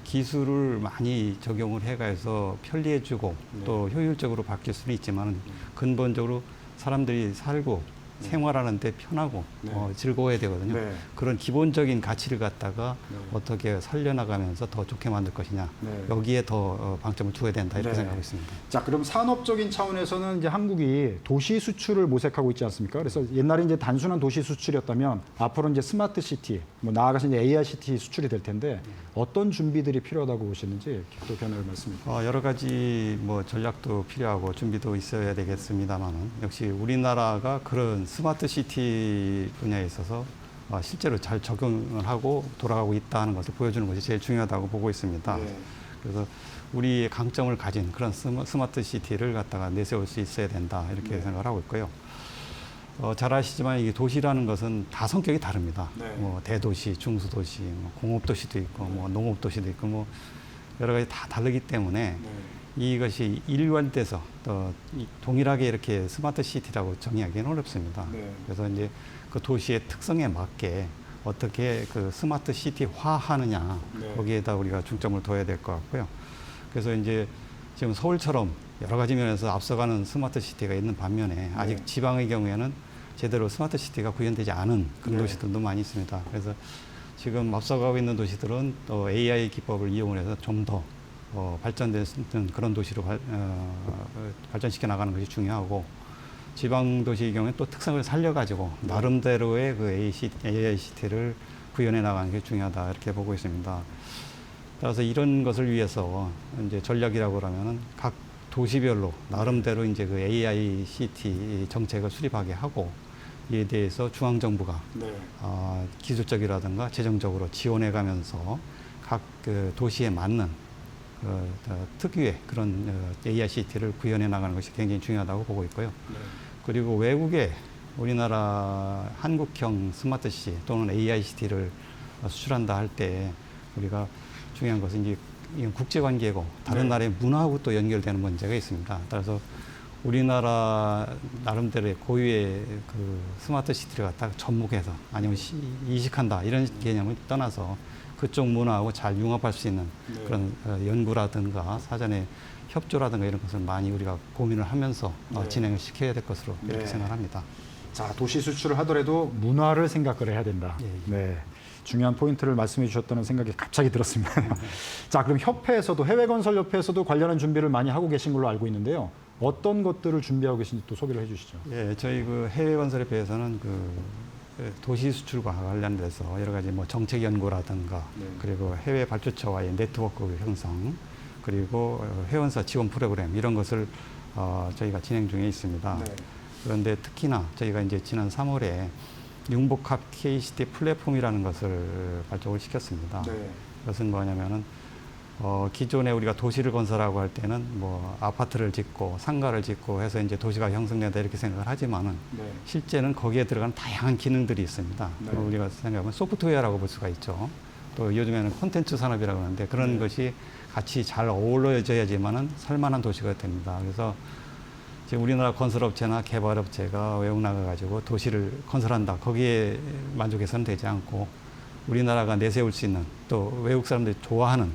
Speaker 10: 기술을 많이 적용을 해가서 편리해지고 또 효율적으로 바뀔 수는 있지만 근본적으로 사람들이 살고 생활하는데 편하고 즐거워야 되거든요.
Speaker 1: 네.
Speaker 10: 그런 기본적인 가치를 갖다가
Speaker 1: 네.
Speaker 10: 어떻게 살려나가면서 더 좋게 만들 것이냐,
Speaker 1: 네.
Speaker 10: 여기에 더 방점을 두어야 된다, 이렇게
Speaker 1: 네.
Speaker 10: 생각하고 있습니다.
Speaker 1: 자, 그럼 산업적인 차원에서는 이제 한국이 도시 수출을 모색하고 있지 않습니까? 그래서 옛날에 이제 단순한 도시 수출이었다면 앞으로 이제 스마트 시티, 나아가서 이제 AI 시티 수출이 될 텐데 어떤 준비들이 필요하다고 보시는지 또 변화를 말씀해 주세요.
Speaker 10: 여러 가지 전략도 필요하고 준비도 있어야 되겠습니다만은, 역시 우리나라가 그런 스마트 시티 분야에 있어서 실제로 잘 적용을 하고 돌아가고 있다는 것을 보여주는 것이 제일 중요하다고 보고 있습니다.
Speaker 1: 네.
Speaker 10: 그래서 우리의 강점을 가진 그런 스마트 시티를 갖다가 내세울 수 있어야 된다, 이렇게
Speaker 1: 네.
Speaker 10: 생각을 하고 있고요. 잘 아시지만 이게 도시라는 것은 다 성격이 다릅니다.
Speaker 1: 네.
Speaker 10: 대도시, 중수도시, 공업도시도 있고, 농업도시도 있고, 여러 가지 다 다르기 때문에
Speaker 1: 네.
Speaker 10: 이것이 일관돼서 또 동일하게 이렇게 스마트 시티라고 정의하기는 어렵습니다.
Speaker 1: 네.
Speaker 10: 그래서 이제 그 도시의 특성에 맞게 어떻게 그 스마트 시티화하느냐,
Speaker 1: 네.
Speaker 10: 거기에다 우리가 중점을 둬야 될 것 같고요. 그래서 이제 지금 서울처럼 여러 가지 면에서 앞서가는 스마트 시티가 있는 반면에 아직 지방의 경우에는 제대로 스마트 시티가 구현되지 않은 그런
Speaker 1: 네.
Speaker 10: 도시들도 많이 있습니다. 그래서 지금 앞서가고 있는 도시들은 또 AI 기법을 이용을 해서 좀 더 발전된 그런 도시로 발전시켜 나가는 것이 중요하고, 지방 도시의 경우에 또 특성을 살려가지고 나름대로의 그 AICT를 구현해 나가는 게 중요하다, 이렇게 보고 있습니다. 따라서 이런 것을 위해서 이제 전략이라고 그러면은 각 도시별로 나름대로 이제 그 AICT 정책을 수립하게 하고, 이에 대해서 중앙정부가
Speaker 1: 네.
Speaker 10: 기술적이라든가 재정적으로 지원해 가면서 각 그 도시에 맞는 특유의 그런 AICT를 구현해 나가는 것이 굉장히 중요하다고 보고 있고요.
Speaker 1: 네.
Speaker 10: 그리고 외국에 우리나라 한국형 스마트 시티 또는 AICT를 수출한다 할 때 우리가 중요한 것은 이제 이건 국제 관계고 다른
Speaker 1: 네.
Speaker 10: 나라의 문화하고 또 연결되는 문제가 있습니다. 따라서 우리나라 나름대로의 고유의 그 스마트 시티를 갖다가 접목해서 아니면 이식한다, 이런 개념을 떠나서 그쪽 문화하고 잘 융합할 수 있는
Speaker 1: 네.
Speaker 10: 그런 연구라든가 사전에 협조라든가 이런 것을 많이 우리가 고민을 하면서
Speaker 1: 네.
Speaker 10: 진행을 시켜야 될 것으로 이렇게
Speaker 1: 네.
Speaker 10: 생각합니다.
Speaker 1: 자, 도시 수출을 하더라도 문화를 생각을 해야 된다. 네. 중요한 포인트를 말씀해 주셨다는 생각이 갑자기 들었습니다. 자, 그럼 협회에서도 해외건설협회에서도 관련한 준비를 많이 하고 계신 걸로 알고 있는데요. 어떤 것들을 준비하고 계신지 또 소개를 해주시죠.
Speaker 10: 예, 저희 그 해외건설협회에서는 그 도시 수출과 관련돼서 여러 가지 뭐 정책 연구라든가 그리고 해외 발주처와의 네트워크 형성 그리고 회원사 지원 프로그램 이런 것을 저희가 진행 중에 있습니다. 그런데 특히나 저희가 이제 지난 3월에 융복합 KCT 플랫폼이라는 것을 발족을 시켰습니다. 그것은 뭐냐면은 기존에 우리가 도시를 건설하고 할 때는 뭐 아파트를 짓고 상가를 짓고 해서 이제 도시가 형성된다 이렇게 생각을 하지만은 실제는 거기에 들어가는 다양한 기능들이 있습니다. 그리고 우리가 생각하면 소프트웨어라고 볼 수가 있죠. 또 요즘에는 콘텐츠 산업이라고 하는데 그런 것이 같이 잘 어우러져야지만은 살만한 도시가 됩니다. 그래서 지금 우리나라 건설업체나 개발업체가 외국 나가가지고 도시를 건설한다. 거기에 만족해서는 되지 않고 우리나라가 내세울 수 있는 또 외국 사람들이 좋아하는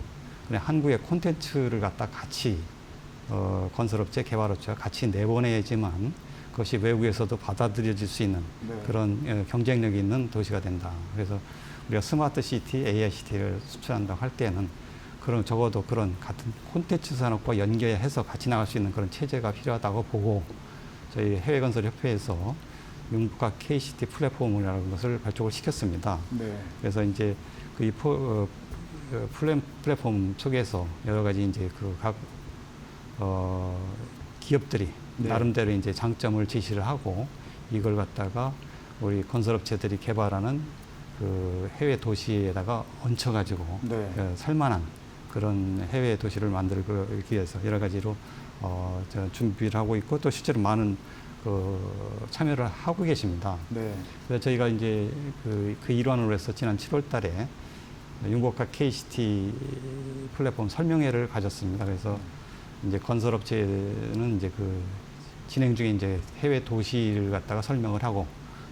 Speaker 10: 그냥 한국의 콘텐츠를 갖다 같이 건설업체, 개발업체가 같이 내보내야지만 그것이 외국에서도 받아들여질 수 있는 그런 경쟁력이 있는 도시가 된다. 그래서 우리가 스마트 시티, AI 시티를 수출한다고 할 때는 그런 적어도 그런 같은 콘텐츠 산업과 연계해서 같이 나갈 수 있는 그런 체제가 필요하다고 보고 저희 해외건설협회에서 융복합 KCT 플랫폼이라는 것을 발족을 시켰습니다. 그래서 이제 그 플랫폼 속에서 여러 가지 이제 그 각 기업들이 나름대로 이제 장점을 제시를 하고 이걸 갖다가 우리 건설업체들이 개발하는 그 해외 도시에다가 얹혀가지고 살만한 그런 해외 도시를 만들기 위해서 여러 가지로 준비를 하고 있고 또 실제로 많은 참여를 하고 계십니다. 그래서 저희가 이제 그 일환으로 해서 지난 7월달에 융복합 KCT 플랫폼 설명회를 가졌습니다. 그래서 이제 건설업체는 이제 그 진행 중에 이제 해외 도시를 갖다가 설명을 하고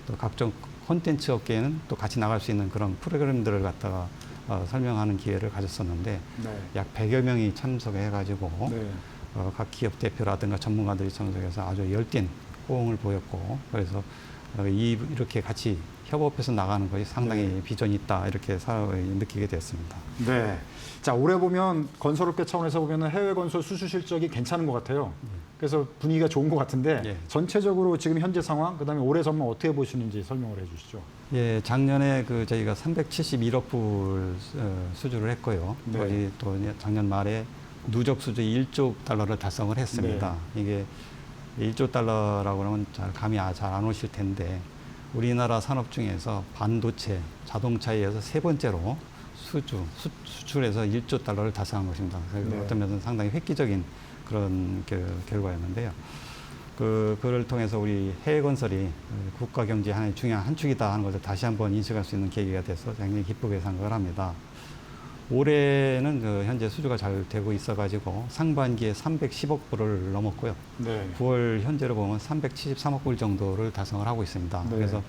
Speaker 10: 또 각종 콘텐츠 업계에는 또 같이 나갈 수 있는 그런 프로그램들을 갖다가 설명하는 기회를 가졌었는데 약 100여 명이 참석해가지고 각 기업 대표라든가 전문가들이 참석해서 아주 열띤 호응을 보였고 그래서 이렇게 같이 협업해서 나가는 것이 상당히 비전이 있다 이렇게 느끼게 됐습니다.
Speaker 1: 네. 자, 올해 보면 건설업계 차원에서 보면 해외 건설 수출 실적이 괜찮은 것 같아요. 그래서 분위기가 좋은 것 같은데 전체적으로 지금 현재 상황, 그다음에 올해 전망 어떻게 보시는지 설명을 해주시죠.
Speaker 10: 예, 작년에 그 저희가 371억 불 수주를 했고요. 거의 또 작년 말에 누적 수주 1조 달러를 달성을 했습니다. 이게 1조 달러라고 하면 잘 감이 잘 안 오실 텐데 우리나라 산업 중에서 반도체, 자동차에 이어서 세 번째로 수출해서 1조 달러를 달성한 것입니다. 그래서 어떤 면에서는 상당히 획기적인 그런 결과였는데요. 그를 통해서 우리 해외건설이 국가 경제 하나의 중요한 한 축이다 하는 것을 다시 한번 인식할 수 있는 계기가 돼서 굉장히 기쁘게 생각을 합니다. 올해는 현재 수주가 잘 되고 있어가지고 상반기에 310억 불을 넘었고요. 9월 현재로 보면 373억 불 정도를 달성을 하고 있습니다. 그래서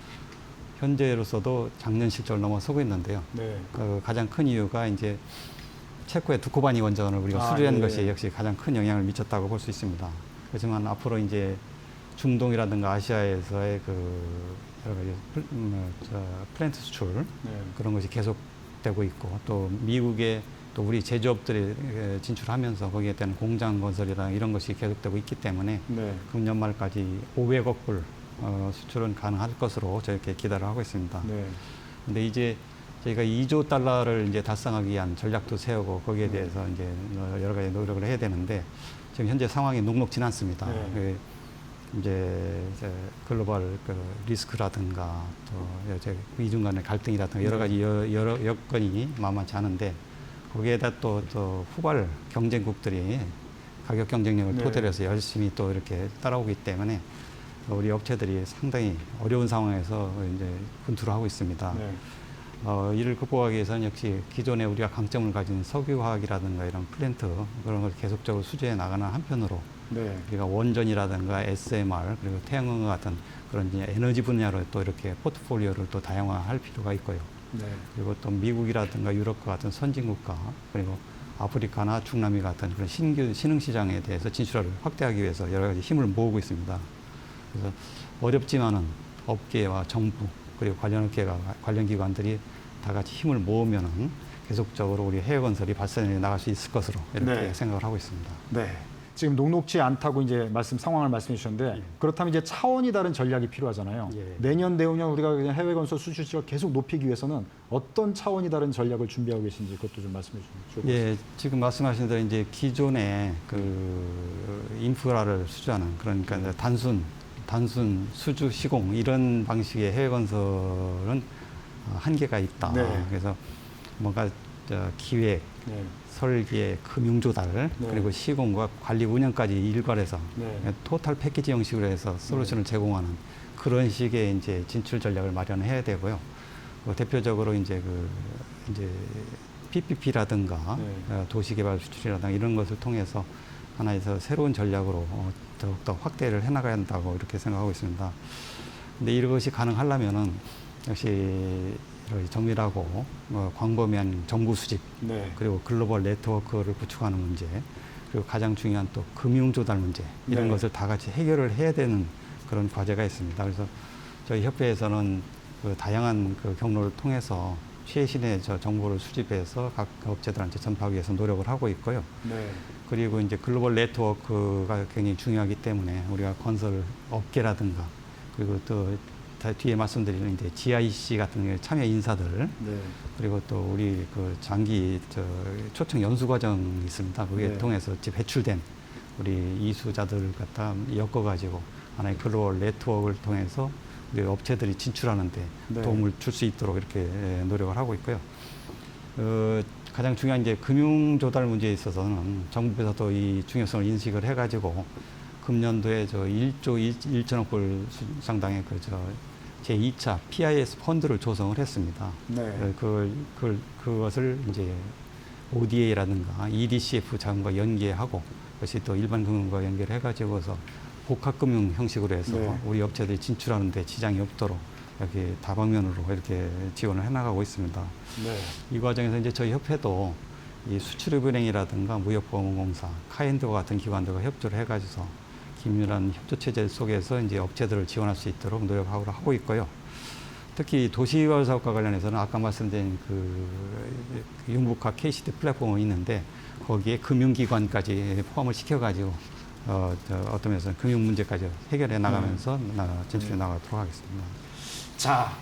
Speaker 10: 현재로서도 작년 실적을 넘어서고 있는데요. 그 가장 큰 이유가 이제 체코의 두코바니 원전을 우리가 수주한 것이 역시 가장 큰 영향을 미쳤다고 볼 수 있습니다. 그렇지만 앞으로 이제 중동이라든가 아시아에서의 그 여러 가지 플랜트 수출 그런 것이 계속되고 있고 또 미국에 또 우리 제조업들이 진출하면서 거기에 대한 공장 건설이나 이런 것이 계속되고 있기 때문에 금년 말까지 500억 불 수출은 가능할 것으로 저렇게 기대를 하고 있습니다. 근데 이제 저희가 2조 달러를 이제 달성하기 위한 전략도 세우고 거기에 대해서 이제 여러 가지 노력을 해야 되는데 지금 현재 상황이 녹록지 않습니다. 이제 글로벌 리스크라든가 또 이중 간의 갈등이라든가 여러 가지 여러 여건이 만만치 않은데 거기에다 또 후발 경쟁국들이 가격 경쟁력을 토대로 해서 열심히 또 이렇게 따라오기 때문에 우리 업체들이 상당히 어려운 상황에서 이제 분투를 하고 있습니다. 이를 극복하기 위해서는 역시 기존에 우리가 강점을 가진 석유화학이라든가 이런 플랜트 그런 걸 계속적으로 수주해 나가는 한편으로 우리가 원전이라든가 SMR 그리고 태양광 같은 그런 에너지 분야로 또 이렇게 포트폴리오를 또 다양화할 필요가 있고요. 그리고 또 미국이라든가 유럽과 같은 선진국가 그리고 아프리카나 중남미 같은 그런 신흥 시장에 대해서 진출을 확대하기 위해서 여러 가지 힘을 모으고 있습니다. 그래서 어렵지만은 업계와 정부 그리고 관련 업계가 관련 기관들이 다 같이 힘을 모으면은 계속적으로 우리 해외 건설이 발전해 나갈 수 있을 것으로 이렇게
Speaker 1: 네.
Speaker 10: 생각을 하고 있습니다.
Speaker 1: 네. 지금 녹록지 않다고 이제 상황을 말씀해 주셨는데 그렇다면 이제 차원이 다른 전략이 필요하잖아요.
Speaker 10: 예.
Speaker 1: 내년 내후년 우리가 그냥 해외 건설 수출을 계속 높이기 위해서는 어떤 차원이 다른 전략을 준비하고 계신지 그것도 좀 말씀해 주시면 좋을 것 같습니다.
Speaker 10: 예, 지금 말씀하신 대로 이제 기존의 그 인프라를 수주하는 그러니까 이제 단순 수주 시공 이런 방식의 해외 건설은 한계가 있다.
Speaker 1: 네.
Speaker 10: 그래서 뭔가 기획,
Speaker 1: 네.
Speaker 10: 설계, 금융 조달
Speaker 1: 네.
Speaker 10: 그리고 시공과 관리 운영까지 일괄해서
Speaker 1: 네.
Speaker 10: 토탈 패키지 형식으로 해서 솔루션을 제공하는 그런 식의 이제 진출 전략을 마련해야 되고요. 대표적으로 이제 이제 PPP라든가
Speaker 1: 네.
Speaker 10: 도시개발 수출이라든가 이런 것을 통해서 하나에서 새로운 전략으로 더욱더 확대를 해나가야 한다고 이렇게 생각하고 있습니다. 근데 이것이 가능하려면은 역시 정밀하고 광범위한 정보 수집
Speaker 1: 네.
Speaker 10: 그리고 글로벌 네트워크를 구축하는 문제 그리고 가장 중요한 또 금융 조달 문제 이런
Speaker 1: 네.
Speaker 10: 것을 다 같이 해결을 해야 되는 그런 과제가 있습니다. 그래서 저희 협회에서는 그 다양한 그 경로를 통해서 최신의 정보를 수집해서 각 업체들한테 전파하기 위해서 노력을 하고 있고요.
Speaker 1: 네.
Speaker 10: 그리고 이제 글로벌 네트워크가 굉장히 중요하기 때문에 우리가 건설 업계라든가 그리고 또 뒤에 말씀드리는 이제 GIC 같은 참여 인사들
Speaker 1: 네.
Speaker 10: 그리고 또 우리 그 장기 초청 연수 과정이 있습니다. 그게
Speaker 1: 네.
Speaker 10: 통해서 배출된 우리 이수자들 갖다 엮어가지고 하나의 글로벌 네트워크를 통해서 우리 업체들이 진출하는데
Speaker 1: 네.
Speaker 10: 도움을 줄 수 있도록 이렇게 노력을 하고 있고요. 가장 중요한 이제 금융 조달 문제에 있어서는 정부에서도 이 중요성을 인식을 해가지고 금년도에 1조 1천억 불 상당의 제2차 PIS 펀드를 조성을 했습니다.
Speaker 1: 네.
Speaker 10: 그것을 이제 ODA라든가 EDCF 자금과 연계하고 그것이 또 일반 금융과 연계를 해가지고서 복합금융 형식으로 해서
Speaker 1: 네.
Speaker 10: 우리 업체들이 진출하는데 지장이 없도록 이렇게 다방면으로 이렇게 지원을 해나가고 있습니다.
Speaker 1: 네.
Speaker 10: 이 과정에서 이제 저희 협회도 이 수출입은행이라든가 무역보험공사, 카엔드와 같은 기관들과 협조를 해가지고 긴밀한 협조 체제 속에서 이제 업체들을 지원할 수 있도록 노력하고 있고요. 특히 도시개발 사업과 관련해서는 아까 말씀드린 융북화 KCD 플랫폼이 있는데 거기에 금융기관까지 포함을 시켜가지고 어떤 면에서는 금융 문제까지 해결해 나가면서 진출해 나가도록 하겠습니다.
Speaker 1: 자,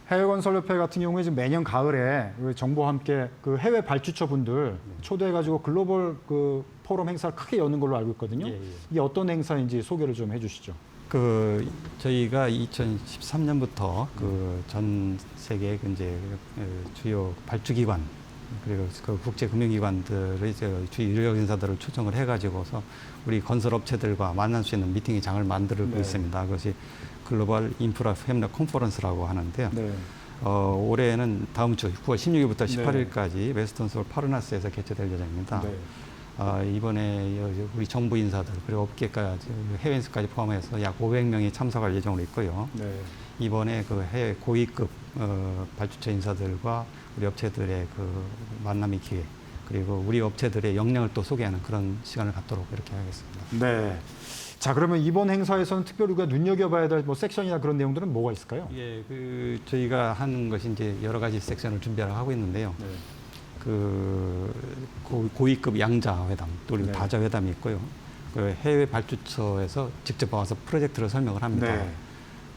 Speaker 1: 해외건설협회 같은 경우에 지금 매년 가을에 정부와 함께 그 해외 발주처 분들 초대해가지고 글로벌 그 포럼 행사를 크게 여는 걸로 알고 있거든요.
Speaker 10: 예, 예.
Speaker 1: 이게 어떤 행사인지 소개를 좀 해주시죠.
Speaker 10: 저희가 2013년부터 전 세계 이제 주요 발주기관 그리고 그 국제금융기관들의 주요 유력 인사들을 초청을 해가지고서 우리 건설업체들과 만날 수 있는 미팅의 장을 만들고
Speaker 1: 네.
Speaker 10: 있습니다. 그것이 글로벌 인프라 협력 컨퍼런스라고 하는데요.
Speaker 1: 네.
Speaker 10: 올해는 다음 주 9월 16일부터
Speaker 1: 네.
Speaker 10: 18일까지 웨스턴 서울 파르나스에서 개최될 예정입니다.
Speaker 1: 네.
Speaker 10: 이번에 우리 정부 인사들 그리고 업계까지 해외 인사까지 포함해서 약 500명이 참석할 예정으로 있고요.
Speaker 1: 네.
Speaker 10: 이번에 그 해외 고위급 발주처 인사들과 우리 업체들의 그 만남의 기회 그리고 우리 업체들의 역량을 또 소개하는 그런 시간을 갖도록 이렇게 하겠습니다.
Speaker 1: 네. 자, 그러면 이번 행사에서는 특별히 우리가 눈여겨봐야 될 뭐 섹션이나 그런 내용들은 뭐가 있을까요?
Speaker 10: 예, 저희가 하는 것이 이제 여러 가지 섹션을 준비를 하고 있는데요.
Speaker 1: 네.
Speaker 10: 고위급 양자 회담, 또 그리고
Speaker 1: 네.
Speaker 10: 다자 회담이 있고요. 그 해외 발주처에서 직접 와서 프로젝트를 설명을 합니다.
Speaker 1: 네.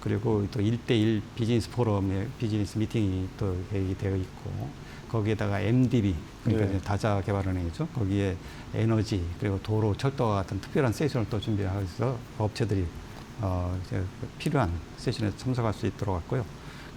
Speaker 10: 그리고 또 1대1 비즈니스 포럼의 비즈니스 미팅이 또 계획되어 있고 거기에다가 MDB 그러니까
Speaker 1: 네.
Speaker 10: 다자 개발은행이죠. 거기에 에너지 그리고 도로, 철도와 같은 특별한 세션을 또 준비해서 업체들이 이제 필요한 세션에 참석할 수 있도록 했고요.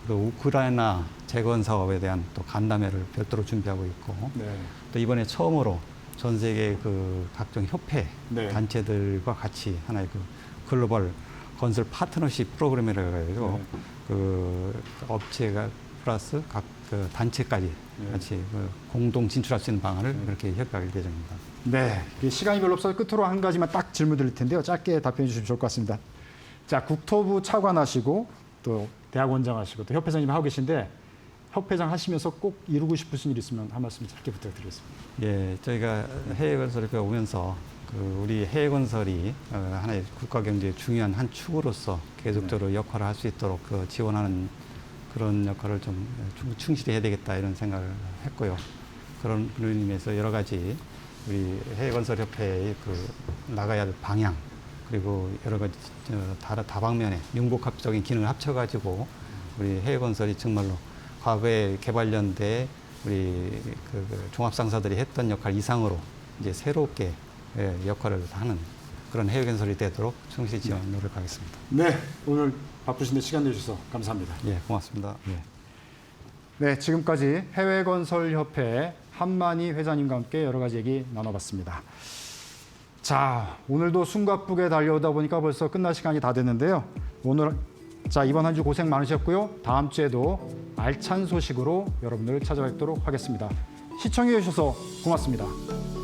Speaker 10: 그리고 우크라이나 재건 사업에 대한 또 간담회를 별도로 준비하고 있고
Speaker 1: 네.
Speaker 10: 또 이번에 처음으로 전 세계 그 각종 협회
Speaker 1: 네.
Speaker 10: 단체들과 같이 하나의 그 글로벌 건설 파트너십 프로그램이라고 해가지고
Speaker 1: 네.
Speaker 10: 그 업체가 플러스 각 그 단체까지
Speaker 1: 네.
Speaker 10: 같이 그 공동 진출할 수 있는 방안을 그렇게 협의할 예정입니다.
Speaker 1: 네. 시간이 별로 없어서 끝으로 한 가지만 딱 질문 드릴 텐데요. 짧게 답변해 주시면 좋을 것 같습니다. 자, 국토부 차관하시고 또 대학원장 하시고 또 협회장님 하고 계신데 협회장 하시면서 꼭 이루고 싶으신 일 있으면 한 말씀 짧게 부탁드리겠습니다.
Speaker 10: 예, 저희가 해외건설협회 오면서 우리 해외건설이 하나의 국가 경제의 중요한 한 축으로서 계속적으로 역할을 할 수 있도록 지원하는 그런 역할을 좀 충실히 해야 되겠다 이런 생각을 했고요. 그런 의미에서 여러 가지 우리 해외건설협회의 나가야 할 방향 그리고 여러 가지 다방면의 융복합적인 기능을 합쳐가지고 우리 해외건설이 정말로 과거에 개발연대 우리 종합상사들이 했던 역할 이상으로 이제 새롭게 역할을 하는 그런 해외건설이 되도록 충실히 지원 노력하겠습니다.
Speaker 1: 네, 오늘 바쁘신데 시간 내주셔서 감사합니다.
Speaker 10: 예, 고맙습니다.
Speaker 1: 네, 지금까지 해외건설협회 한만희 회장님과 함께 여러 가지 얘기 나눠봤습니다. 자, 오늘도 숨가쁘게 달려오다 보니까 벌써 끝날 시간이 다 됐는데요. 이번 한 주 고생 많으셨고요. 다음 주에도 알찬 소식으로 여러분들을 찾아뵙도록 하겠습니다. 시청해 주셔서 고맙습니다.